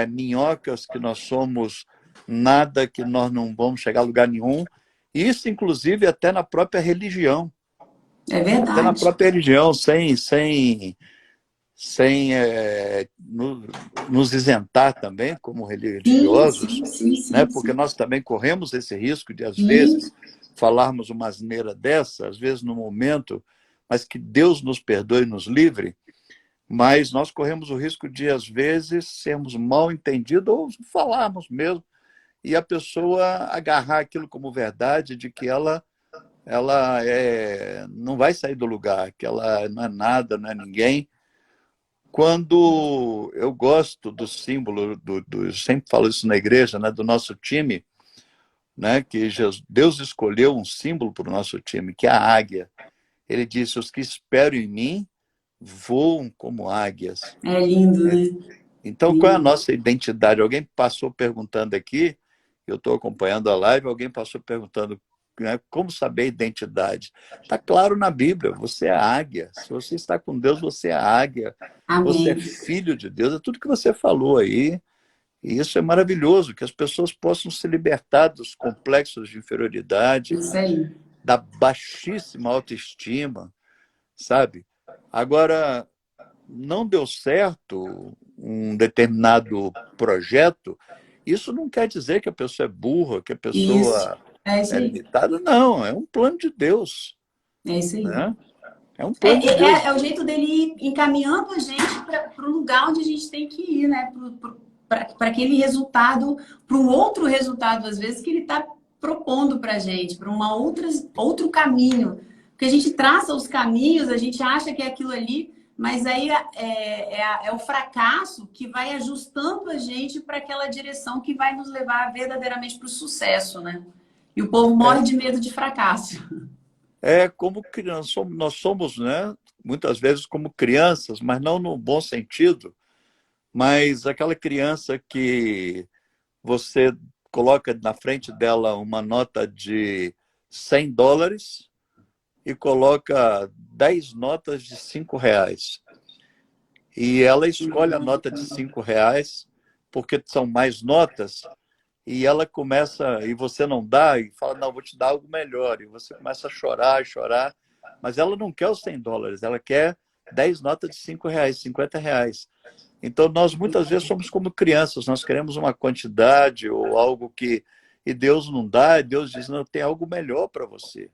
minhocas, que nós somos nada, que nós não vamos chegar a lugar nenhum. Isso, inclusive, até na própria religião. É Até na verdade. própria religião, sem nos isentar também, como Sim, religiosos, sim, sim, né? sim, Porque sim. nós também corremos esse risco de, às Sim, vezes, falarmos uma asneira dessa, às vezes no momento, mas que Deus nos perdoe e nos livre, mas nós corremos o risco de, às vezes, sermos mal entendidos ou falarmos mesmo, e a pessoa agarrar aquilo como verdade, de que não vai sair do lugar, que ela não é nada, não é ninguém. Quando eu gosto do símbolo, eu sempre falo isso na igreja, né, do nosso time, né, que Deus escolheu um símbolo para o nosso time, que é a águia. Ele disse: os que esperam em mim voam como águias. é lindo, né? Então, qual é a Lindo. nossa identidade? Alguém passou perguntando aqui, eu estou acompanhando a live, alguém passou perguntando, né, como saber a identidade. Está claro na Bíblia, você é a águia. Se você está com Deus, você é a águia. Você é Amém. filho de Deus, é tudo que você falou aí. E isso é maravilhoso, que as pessoas possam se libertar dos complexos de inferioridade, Isso aí. da baixíssima autoestima, sabe? Agora, não deu certo um determinado projeto, isso não quer dizer que a pessoa é burra, que a Isso. pessoa É isso é aí. limitada. Não, é um plano de Deus, É isso aí. né? É um plano de É Deus. o jeito dele ir encaminhando a gente para o lugar onde a gente tem que ir, né? Para aquele resultado, para um outro resultado, às vezes, que ele está propondo para a gente, para outro caminho. Porque a gente traça os caminhos, a gente acha que é aquilo ali, mas aí é o fracasso que vai ajustando a gente para aquela direção que vai nos levar verdadeiramente para o sucesso, né? E o povo morre É, de medo de fracasso. é como criança, nós somos, né? Muitas vezes como crianças, mas não no bom sentido, mas aquela criança que você coloca na frente dela uma nota de US$ 100 e coloca 10 notas de R$ 5. E ela escolhe a nota de R$ 5 porque são mais notas e ela começa, e você não dá, e fala, não, vou te dar algo melhor. E você começa a chorar, chorar, mas ela não quer os US$ 100, ela quer 10 notas de R$ 5, R$ 50. Então, nós muitas vezes somos como crianças, nós queremos uma quantidade ou algo que... E Deus não dá, e Deus diz, não, tem algo melhor para você.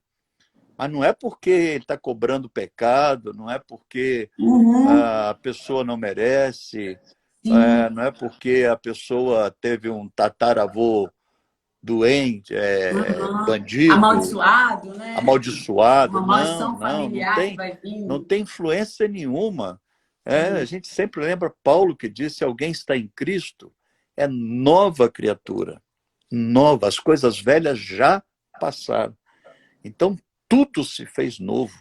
Mas não é porque ele está cobrando pecado, não é porque Uhum. a pessoa não merece, Sim. não é porque a pessoa teve um tataravô doente, Uhum. bandido, Amaldiçoado, né? amaldiçoado. Uma Não, maldição não, não familiar que tem, vai não vindo. tem influência nenhuma. A Uhum. gente sempre lembra Paulo que disse: alguém está em Cristo, é nova criatura, nova. As coisas velhas já passaram. Então, tudo se fez novo.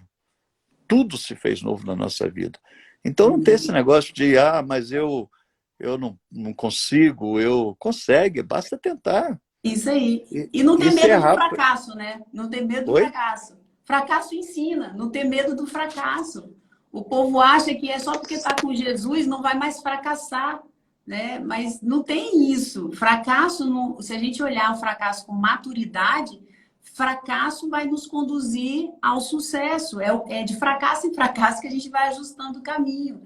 Tudo se fez novo na nossa vida. Então, não tem esse Uhum. negócio de, mas eu não consigo. Eu consegue, basta tentar. Isso aí. E, E não ter e se medo do errar, fracasso, né? Não ter medo do oi? fracasso. Fracasso ensina, não ter medo do fracasso. O povo acha que é só porque está com Jesus não vai mais fracassar, né? Mas não tem isso. Fracasso, se a gente olhar o fracasso com maturidade, fracasso vai nos conduzir ao sucesso. É de fracasso em fracasso que a gente vai ajustando o caminho.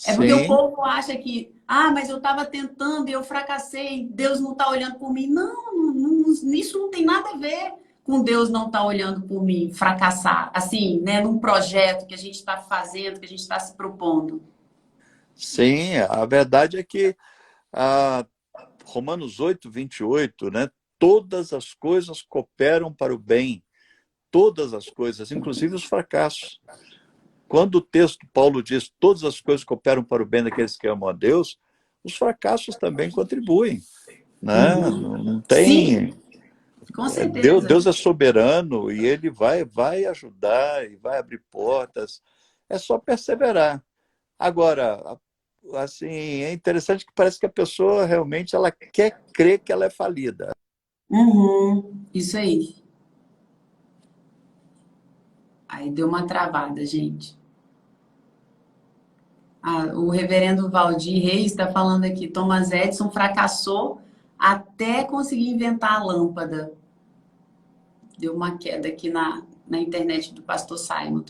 É porque o Sim, povo acha que, mas eu estava tentando e eu fracassei, Deus não está olhando por mim. Não, isso não tem nada a ver com Deus não estar olhando por mim, fracassar, assim, né, num projeto que a gente está fazendo, que a gente está se propondo. sim. A verdade é que Romanos 8, 28, né? Todas as coisas cooperam para o bem. Todas as coisas, inclusive os fracassos. Quando o texto Paulo diz todas as coisas cooperam para o bem daqueles que amam a Deus, os fracassos também contribuem, né? Uhum. Não tem. Sim, com Deus, certeza. Deus é soberano e ele vai ajudar e vai abrir portas. É só perseverar. Agora, assim, é interessante que parece que a pessoa realmente ela quer crer que ela é falida. Uhum. Isso aí. Aí deu uma travada, gente. O reverendo Valdir Reis está falando aqui, Thomas Edison fracassou até conseguir inventar a lâmpada. Deu uma queda aqui na internet do pastor Simon.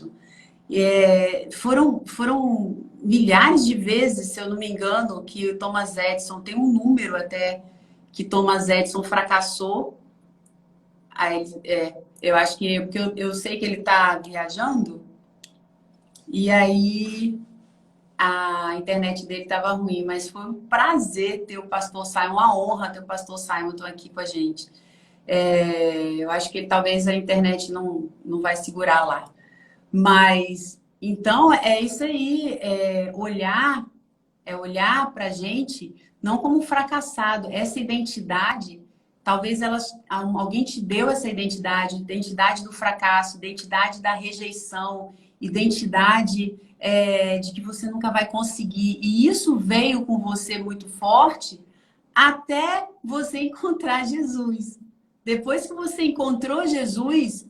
Foram milhares de vezes, se eu não me engano, que o Thomas Edison, tem um número até, que Thomas Edison fracassou. Aí, eu acho que, porque eu sei que ele está viajando, e aí a internet dele estava ruim, mas foi um prazer ter o pastor Simon, uma honra ter o pastor Simon aqui com a gente. Eu acho que talvez a internet não vai segurar lá. Mas, então, é isso aí, olhar para a gente não como fracassado. Essa identidade, talvez alguém te deu essa identidade do fracasso, identidade da rejeição, identidade de que você nunca vai conseguir. E isso veio com você muito forte até você encontrar Jesus. Depois que você encontrou Jesus,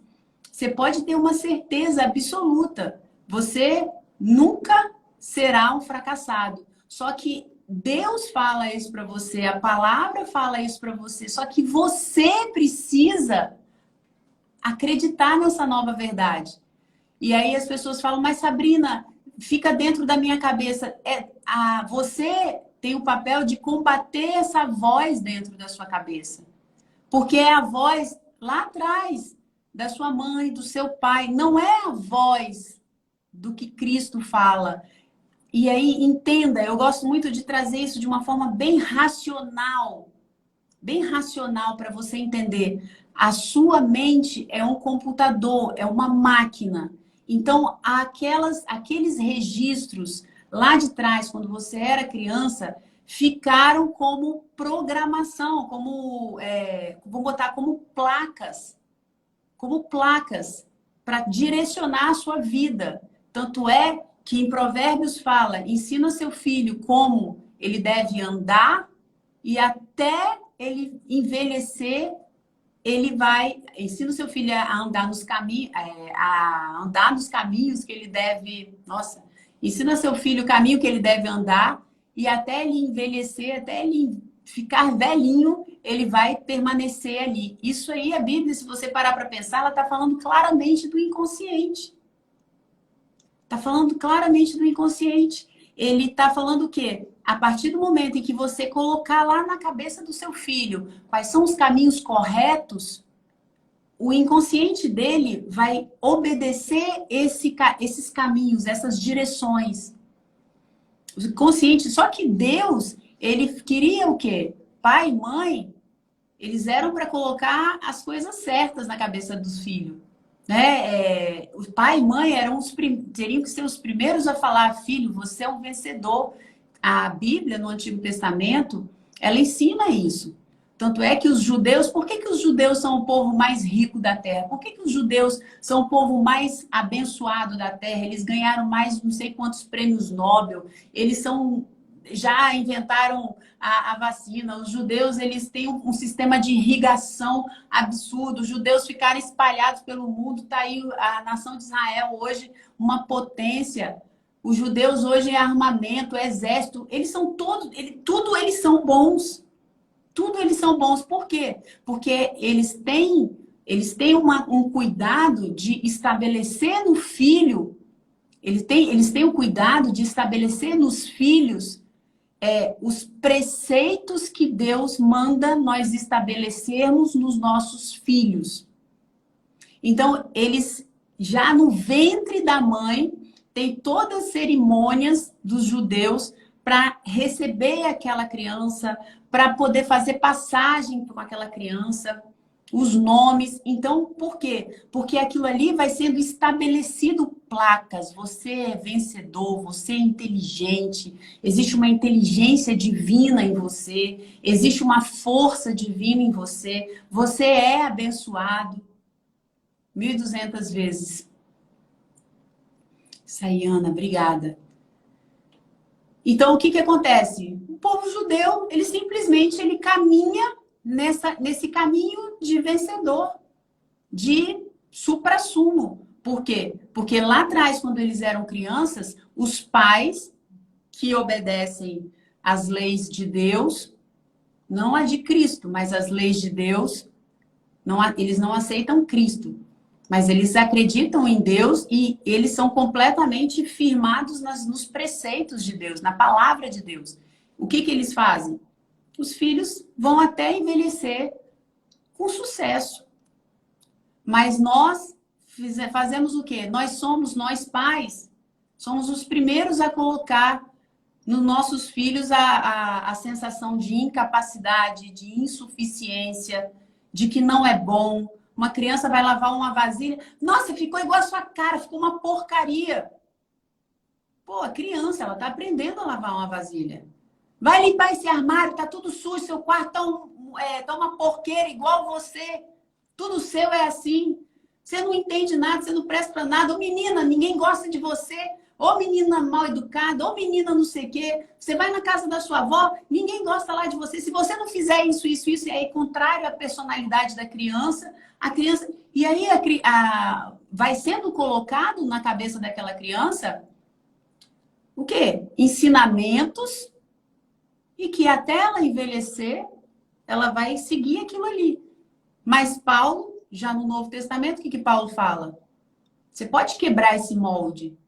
você pode ter uma certeza absoluta. Você nunca será um fracassado. Só que Deus fala isso para você, a palavra fala isso para você. Só que você precisa acreditar nessa nova verdade. E aí as pessoas falam, mas Sabrina, fica dentro da minha cabeça. Você tem o papel de combater essa voz dentro da sua cabeça. Porque é a voz lá atrás da sua mãe, do seu pai. Não é a voz do que Cristo fala. E aí, entenda, eu gosto muito de trazer isso de uma forma bem racional para você entender. A sua mente é um computador, é uma máquina. Então, aqueles registros lá de trás, quando você era criança, ficaram como programação, vou botar como placas para direcionar a sua vida. Tanto é que em Provérbios fala: ensina seu filho como ele deve andar e até ele envelhecer, ele vai ensina o seu filho a andar nos caminhos, a andar nos caminhos que ele deve, nossa, ensina seu filho o caminho que ele deve andar e até ele envelhecer, até ele ficar velhinho, ele vai permanecer ali. Isso aí, a Bíblia, se você parar para pensar, ela está falando claramente do inconsciente. Está falando claramente do inconsciente. Ele está falando o quê? A partir do momento em que você colocar lá na cabeça do seu filho quais são os caminhos corretos, o inconsciente dele vai obedecer esses caminhos, essas direções. O consciente, só que Deus, ele queria o quê? Pai e mãe, eles eram para colocar as coisas certas na cabeça dos filhos. Né? O pai e mãe teriam que ser os primeiros a falar, filho, você é um vencedor. A Bíblia, no Antigo Testamento, ela ensina isso. Tanto é que os judeus, por que os judeus são o povo mais rico da terra? Por que os judeus são o povo mais abençoado da terra? Eles ganharam mais não sei quantos prêmios Nobel. Eles já inventaram a vacina. Os judeus, eles têm um sistema de irrigação absurdo. Os judeus ficaram espalhados pelo mundo. Está aí a nação de Israel hoje, uma potência. Os judeus hoje é armamento, exército. Eles são tudo eles são bons. Tudo eles são bons. Por quê? Porque eles têm um cuidado de estabelecer no filho, eles têm o cuidado de estabelecer nos filhos os preceitos que Deus manda nós estabelecermos nos nossos filhos. Então, eles já no ventre da mãe têm todas as cerimônias dos judeus para receber aquela criança, para poder fazer passagem com aquela criança, os nomes. Então, por quê? Porque aquilo ali vai sendo estabelecido placas. Você é vencedor, você é inteligente, existe uma inteligência divina em você, existe uma força divina em você, você é abençoado 1.200 vezes. Sayana, obrigada. Então, o que acontece? O povo judeu, ele simplesmente caminha nesse caminho de vencedor, de suprassumo. Por quê? Porque lá atrás, quando eles eram crianças, os pais que obedecem às leis de Deus, não a de Cristo, mas as leis de Deus, eles não aceitam Cristo. Mas eles acreditam em Deus e eles são completamente firmados nos preceitos de Deus, na palavra de Deus. O que eles fazem? Os filhos vão até envelhecer com sucesso. Mas nós fazemos o quê? Nós pais, somos os primeiros a colocar nos nossos filhos a sensação de incapacidade, de insuficiência, de que não é bom. Uma criança vai lavar uma vasilha. Nossa, ficou igual a sua cara, ficou uma porcaria. Pô, a criança, ela tá aprendendo a lavar uma vasilha. Vai limpar esse armário, tá tudo sujo, seu quarto tá uma porqueira igual você. Tudo seu é assim. Você não entende nada, você não presta pra nada. Ô menina, ninguém gosta de você. Ô menina mal educada, ô menina não sei o quê. Você vai na casa da sua avó, ninguém gosta lá de você. Se você não fizer isso, e aí contrário à personalidade da criança, a criança... E aí vai sendo colocado na cabeça daquela criança o quê? Ensinamentos e que até ela envelhecer, ela vai seguir aquilo ali. Mas Paulo, já no Novo Testamento, o que Paulo fala? Você pode quebrar esse molde.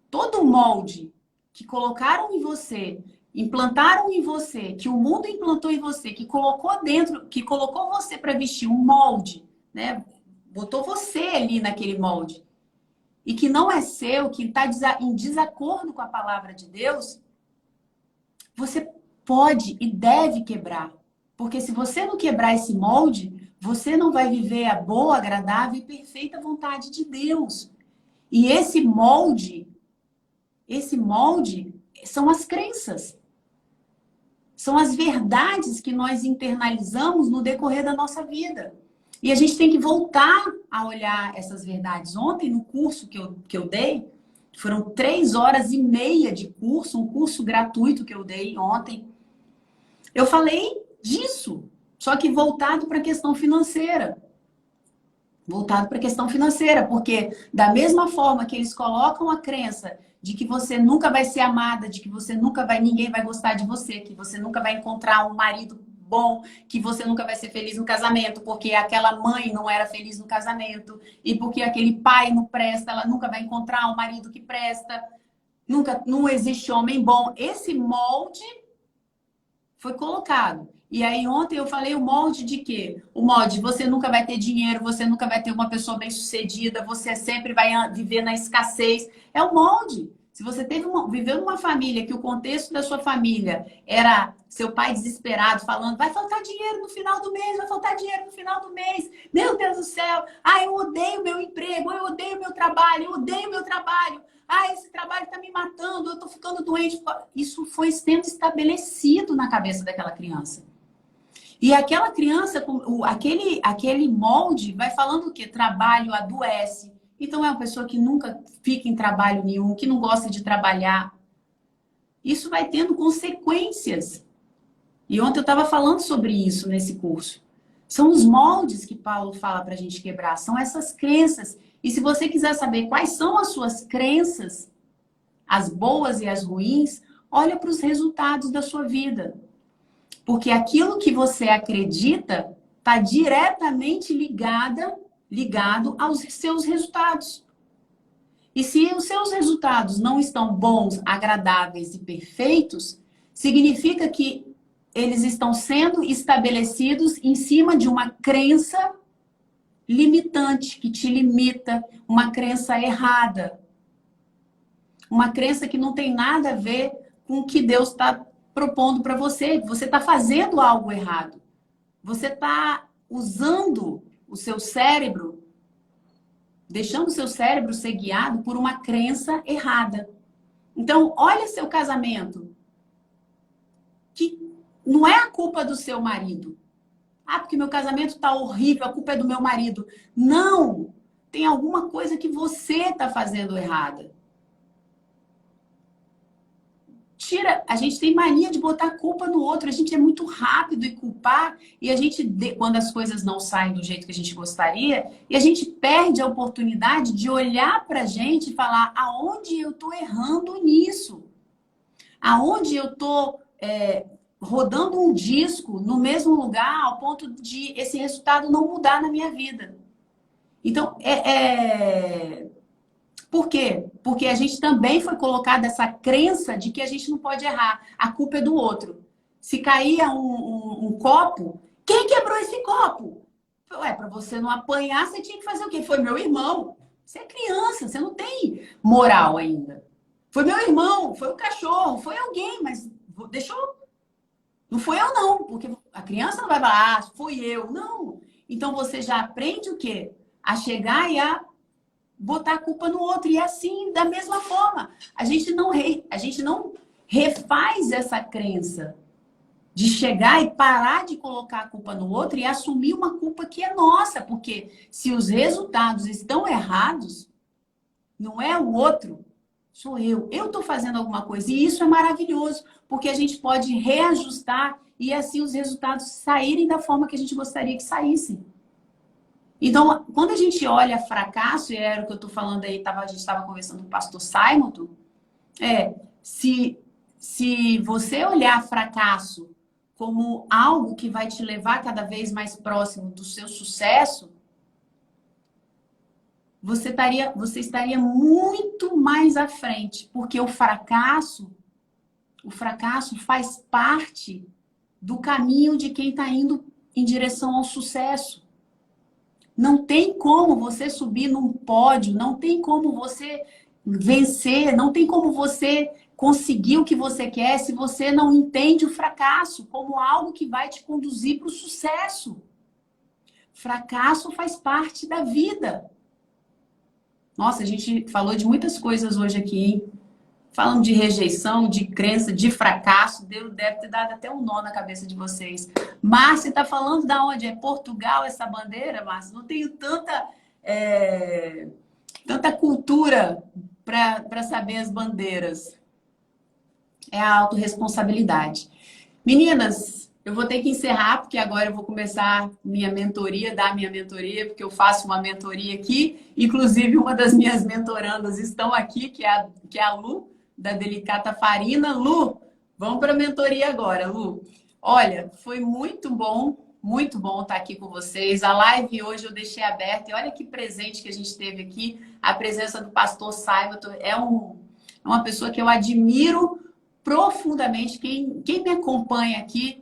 Todo molde que colocaram em você, implantaram em você, que o mundo implantou em você, que colocou dentro, que colocou você para vestir um molde, né? Botou você ali naquele molde. E que não é seu, que está em desacordo com a palavra de Deus, você pode e deve quebrar. Porque se você não quebrar esse molde, você não vai viver a boa, agradável e perfeita vontade de Deus. E esse molde são as crenças. São as verdades que nós internalizamos no decorrer da nossa vida. E a gente tem que voltar a olhar essas verdades. Ontem, no curso que eu dei, foram 3 horas e meia de curso, um curso gratuito que eu dei ontem. Eu falei disso, só que voltado para a questão financeira. Voltado para a questão financeira, porque da mesma forma que eles colocam a crença de que você nunca vai ser amada, de que ninguém vai gostar de você, que você nunca vai encontrar um marido bom, que você nunca vai ser feliz no casamento, porque aquela mãe não era feliz no casamento, e porque aquele pai não presta, ela nunca vai encontrar um marido que presta, nunca, não existe homem bom. Esse molde foi colocado. E aí ontem eu falei o molde de quê? O molde, você nunca vai ter dinheiro, você nunca vai ter uma pessoa bem-sucedida, você sempre vai viver na escassez. É o molde. Se você viveu numa família que o contexto da sua família era seu pai desesperado, falando, vai faltar dinheiro no final do mês, vai faltar dinheiro no final do mês. Meu Deus do céu, eu odeio meu emprego, eu odeio meu trabalho, eu odeio meu trabalho. Esse trabalho está me matando, eu estou ficando doente. Isso foi sendo estabelecido na cabeça daquela criança. E aquela criança, aquele molde, vai falando o quê? Trabalho adoece. Então é uma pessoa que nunca fica em trabalho nenhum, que não gosta de trabalhar. Isso vai tendo consequências. E ontem eu estava falando sobre isso nesse curso. São os moldes que Paulo fala para a gente quebrar, são essas crenças. E se você quiser saber quais são as suas crenças, as boas e as ruins, olha para os resultados da sua vida. Porque aquilo que você acredita está diretamente ligado aos seus resultados. E se os seus resultados não estão bons, agradáveis e perfeitos, significa que eles estão sendo estabelecidos em cima de uma crença limitante, que te limita, uma crença errada. Uma crença que não tem nada a ver com o que Deus está propondo para você. Você está fazendo algo errado. Você está usando o seu cérebro, deixando o seu cérebro ser guiado por uma crença errada. Então, olha seu casamento. Que não é a culpa do seu marido. Porque meu casamento está horrível, a culpa é do meu marido. Não! Tem alguma coisa que você está fazendo errada. A gente tem mania de botar a culpa no outro, a gente é muito rápido em culpar e a gente, quando as coisas não saem do jeito que a gente gostaria, e a gente perde a oportunidade de olhar pra gente e falar aonde eu tô errando nisso? Aonde eu tô rodando um disco no mesmo lugar ao ponto de esse resultado não mudar na minha vida? Então, por quê? Porque a gente também foi colocado essa crença de que a gente não pode errar. A culpa é do outro. Se caía um copo, quem quebrou esse copo? Para você não apanhar, você tinha que fazer o quê? Foi meu irmão. Você é criança, você não tem moral ainda. Foi meu irmão, foi o cachorro, foi alguém, mas deixou. Não foi eu não, porque a criança não vai falar, fui eu. Não. Então você já aprende o quê? A chegar e a botar a culpa no outro. E assim, da mesma forma, a gente não refaz essa crença de chegar e parar de colocar a culpa no outro e assumir uma culpa que é nossa. Porque se os resultados estão errados, não é o outro, sou eu. Eu estou fazendo alguma coisa. E isso é maravilhoso, porque a gente pode reajustar e assim os resultados saírem da forma que a gente gostaria que saíssem. Então, quando a gente olha fracasso, e era o que eu estou falando aí, a gente estava conversando com o pastor Simon, se você olhar fracasso como algo que vai te levar cada vez mais próximo do seu sucesso, você estaria muito mais à frente, porque o fracasso faz parte do caminho de quem está indo em direção ao sucesso. Não tem como você subir num pódio, não tem como você vencer, não tem como você conseguir o que você quer se você não entende o fracasso como algo que vai te conduzir para o sucesso. Fracasso faz parte da vida. Nossa, a gente falou de muitas coisas hoje aqui, hein? Falando de rejeição, de crença, de fracasso. Deus deve ter dado até um nó na cabeça de vocês. Márcia, está falando da onde? É Portugal essa bandeira, Márcia? Não tenho tanta cultura para saber as bandeiras. É a autorresponsabilidade. Meninas, eu vou ter que encerrar, porque agora eu vou começar dar minha mentoria, porque eu faço uma mentoria aqui. Inclusive, uma das minhas mentorandas estão aqui, que é a Lu, da Delicata Farina. Lu, vamos para a mentoria agora, Lu. Olha, foi muito bom estar aqui com vocês. A live hoje eu deixei aberta e olha que presente que a gente teve aqui. A presença do pastor Simon é uma pessoa que eu admiro profundamente. Quem me acompanha aqui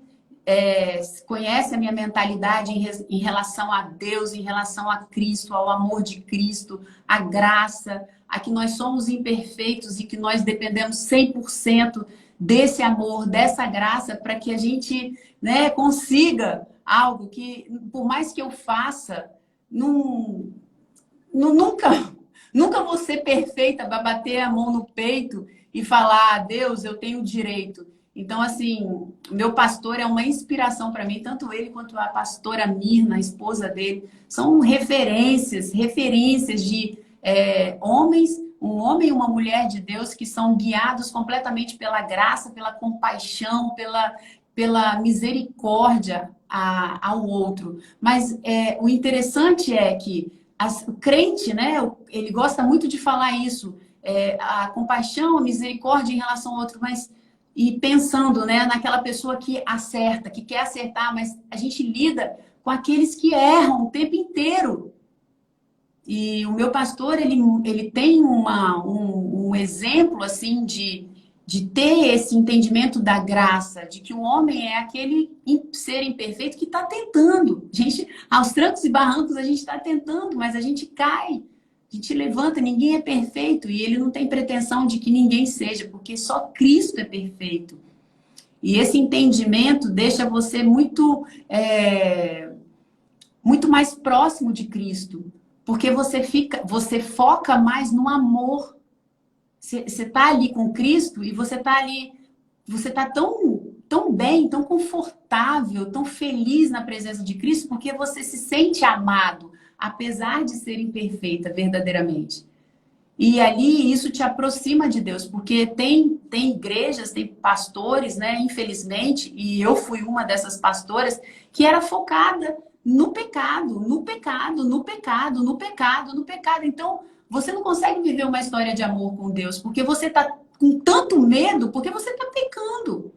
conhece a minha mentalidade em relação a Deus, em relação a Cristo, ao amor de Cristo, à graça, a que nós somos imperfeitos e que nós dependemos 100% desse amor, dessa graça, para que a gente, né, consiga algo que, por mais que eu faça, nunca, nunca vou ser perfeita para bater a mão no peito e falar, Deus, eu tenho direito. Então, assim, o meu pastor é uma inspiração para mim, tanto ele quanto a pastora Mirna, a esposa dele, são referências de homens, um homem e uma mulher de Deus que são guiados completamente pela graça, pela compaixão, pela misericórdia ao outro. Mas o interessante é que o crente, né, ele gosta muito de falar isso, a compaixão, a misericórdia em relação ao outro, mas e pensando, né, naquela pessoa que acerta, que quer acertar, mas a gente lida com aqueles que erram o tempo inteiro. E o meu pastor, ele tem um exemplo, assim, de ter esse entendimento da graça, de que o homem é aquele ser imperfeito que está tentando. A gente, aos trancos e barrancos, a gente está tentando, mas a gente cai. A gente levanta, ninguém é perfeito e ele não tem pretensão de que ninguém seja, porque só Cristo é perfeito. E esse entendimento deixa você muito mais próximo de Cristo, porque você foca mais no amor. Você está ali com Cristo e você está tão bem, tão confortável, tão feliz na presença de Cristo, porque você se sente amado, apesar de ser imperfeita verdadeiramente. E ali isso te aproxima de Deus, porque tem igrejas, tem pastores, né, infelizmente, e eu fui uma dessas pastoras, que era focada no pecado, no pecado, no pecado, no pecado, no pecado. Então, você não consegue viver uma história de amor com Deus, porque você está com tanto medo, porque você está pecando,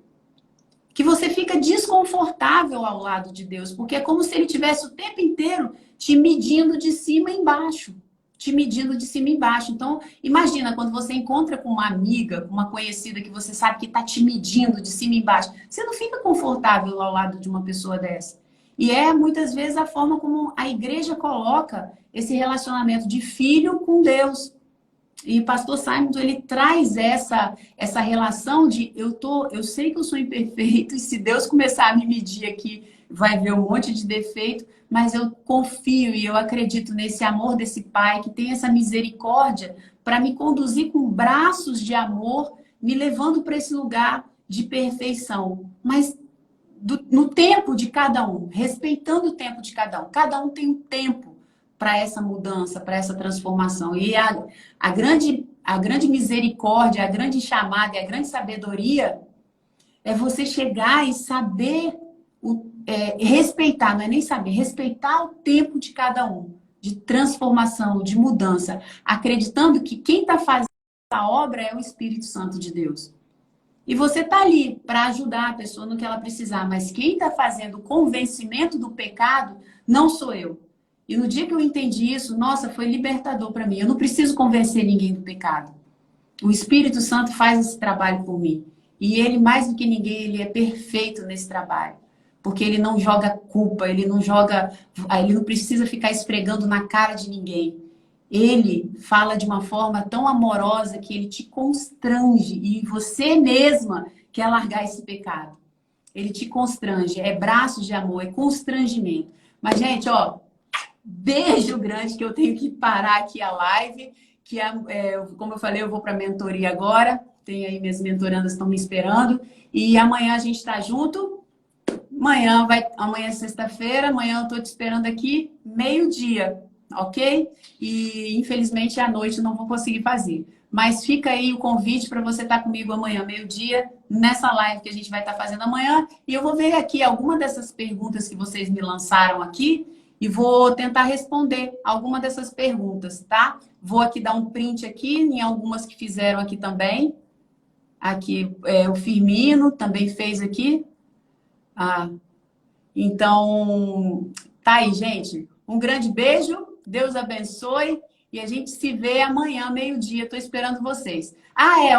que você fica desconfortável ao lado de Deus, porque é como se ele tivesse o tempo inteiro te medindo de cima e embaixo. Te medindo de cima e embaixo. Então, imagina quando você encontra com uma amiga, com uma conhecida que você sabe que está te medindo de cima e embaixo. Você não fica confortável ao lado de uma pessoa dessa. E muitas vezes a forma como a igreja coloca esse relacionamento de filho com Deus. E o pastor Simon, ele traz essa relação de eu sei que eu sou imperfeito e se Deus começar a me medir aqui, vai ver um monte de defeito, mas eu confio e eu acredito nesse amor desse Pai que tem essa misericórdia para me conduzir com braços de amor, me levando para esse lugar de perfeição. Mas no tempo de cada um, respeitando o tempo de cada um. Cada um tem um tempo para essa mudança, para essa transformação. E a grande misericórdia, a grande chamada e a grande sabedoria é você chegar e saber respeitar, não é nem saber, respeitar o tempo de cada um, de transformação, de mudança, acreditando que quem está fazendo essa obra é o Espírito Santo de Deus. E você está ali para ajudar a pessoa no que ela precisar, mas quem está fazendo o convencimento do pecado não sou eu. E no dia que eu entendi isso, nossa, foi libertador para mim. Eu não preciso convencer ninguém do pecado. O Espírito Santo faz esse trabalho por mim. E ele, mais do que ninguém, ele é perfeito nesse trabalho. Porque ele não joga culpa, ele não precisa ficar esfregando na cara de ninguém. Ele fala de uma forma tão amorosa que ele te constrange. E você mesma quer largar esse pecado. Ele te constrange. É braços de amor, é constrangimento. Mas, gente, ó, beijo grande que eu tenho que parar aqui a live. Que como eu falei, eu vou para a mentoria agora. Tem aí minhas mentorandas estão me esperando. E amanhã a gente está junto. Amanhã é sexta-feira. Amanhã eu estou te esperando aqui, meio-dia. Ok? E infelizmente à noite não vou conseguir fazer. Mas fica aí o convite para você estar comigo amanhã, meio-dia, nessa live que a gente vai estar fazendo amanhã. E eu vou ver aqui alguma dessas perguntas que vocês me lançaram aqui e vou tentar responder alguma dessas perguntas, tá? Vou aqui dar um print aqui em algumas que fizeram aqui também. Aqui o Firmino também fez aqui. Ah, então, tá aí, gente. Um grande beijo, Deus abençoe e a gente se vê amanhã, meio-dia. Tô esperando vocês.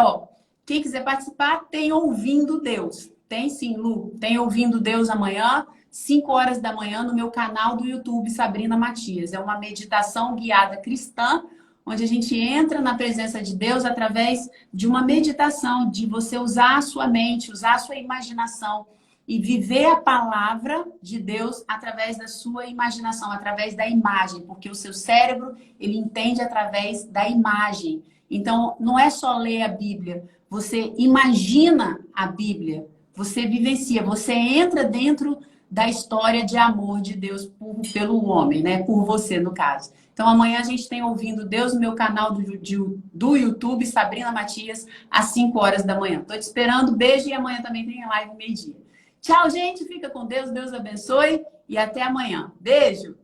Ó. Quem quiser participar, tem Ouvindo Deus. Tem sim, Lu. Tem Ouvindo Deus amanhã, 5 horas da manhã, no meu canal do YouTube, Sabrina Matias. É uma meditação guiada cristã, onde a gente entra na presença de Deus através de uma meditação, de você usar a sua mente, usar a sua imaginação e viver a palavra de Deus através da sua imaginação, através da imagem, porque o seu cérebro, ele entende através da imagem. Então, não é só ler a Bíblia, você imagina a Bíblia, você vivencia, você entra dentro da história de amor de Deus pelo homem, né? Por você, no caso. Então, amanhã a gente tem Ouvindo Deus no meu canal do YouTube, Sabrina Matias, às 5 horas da manhã. Tô te esperando, beijo, e amanhã também tem live meio-dia. Tchau, gente. Fica com Deus. Deus abençoe. E até amanhã. Beijo.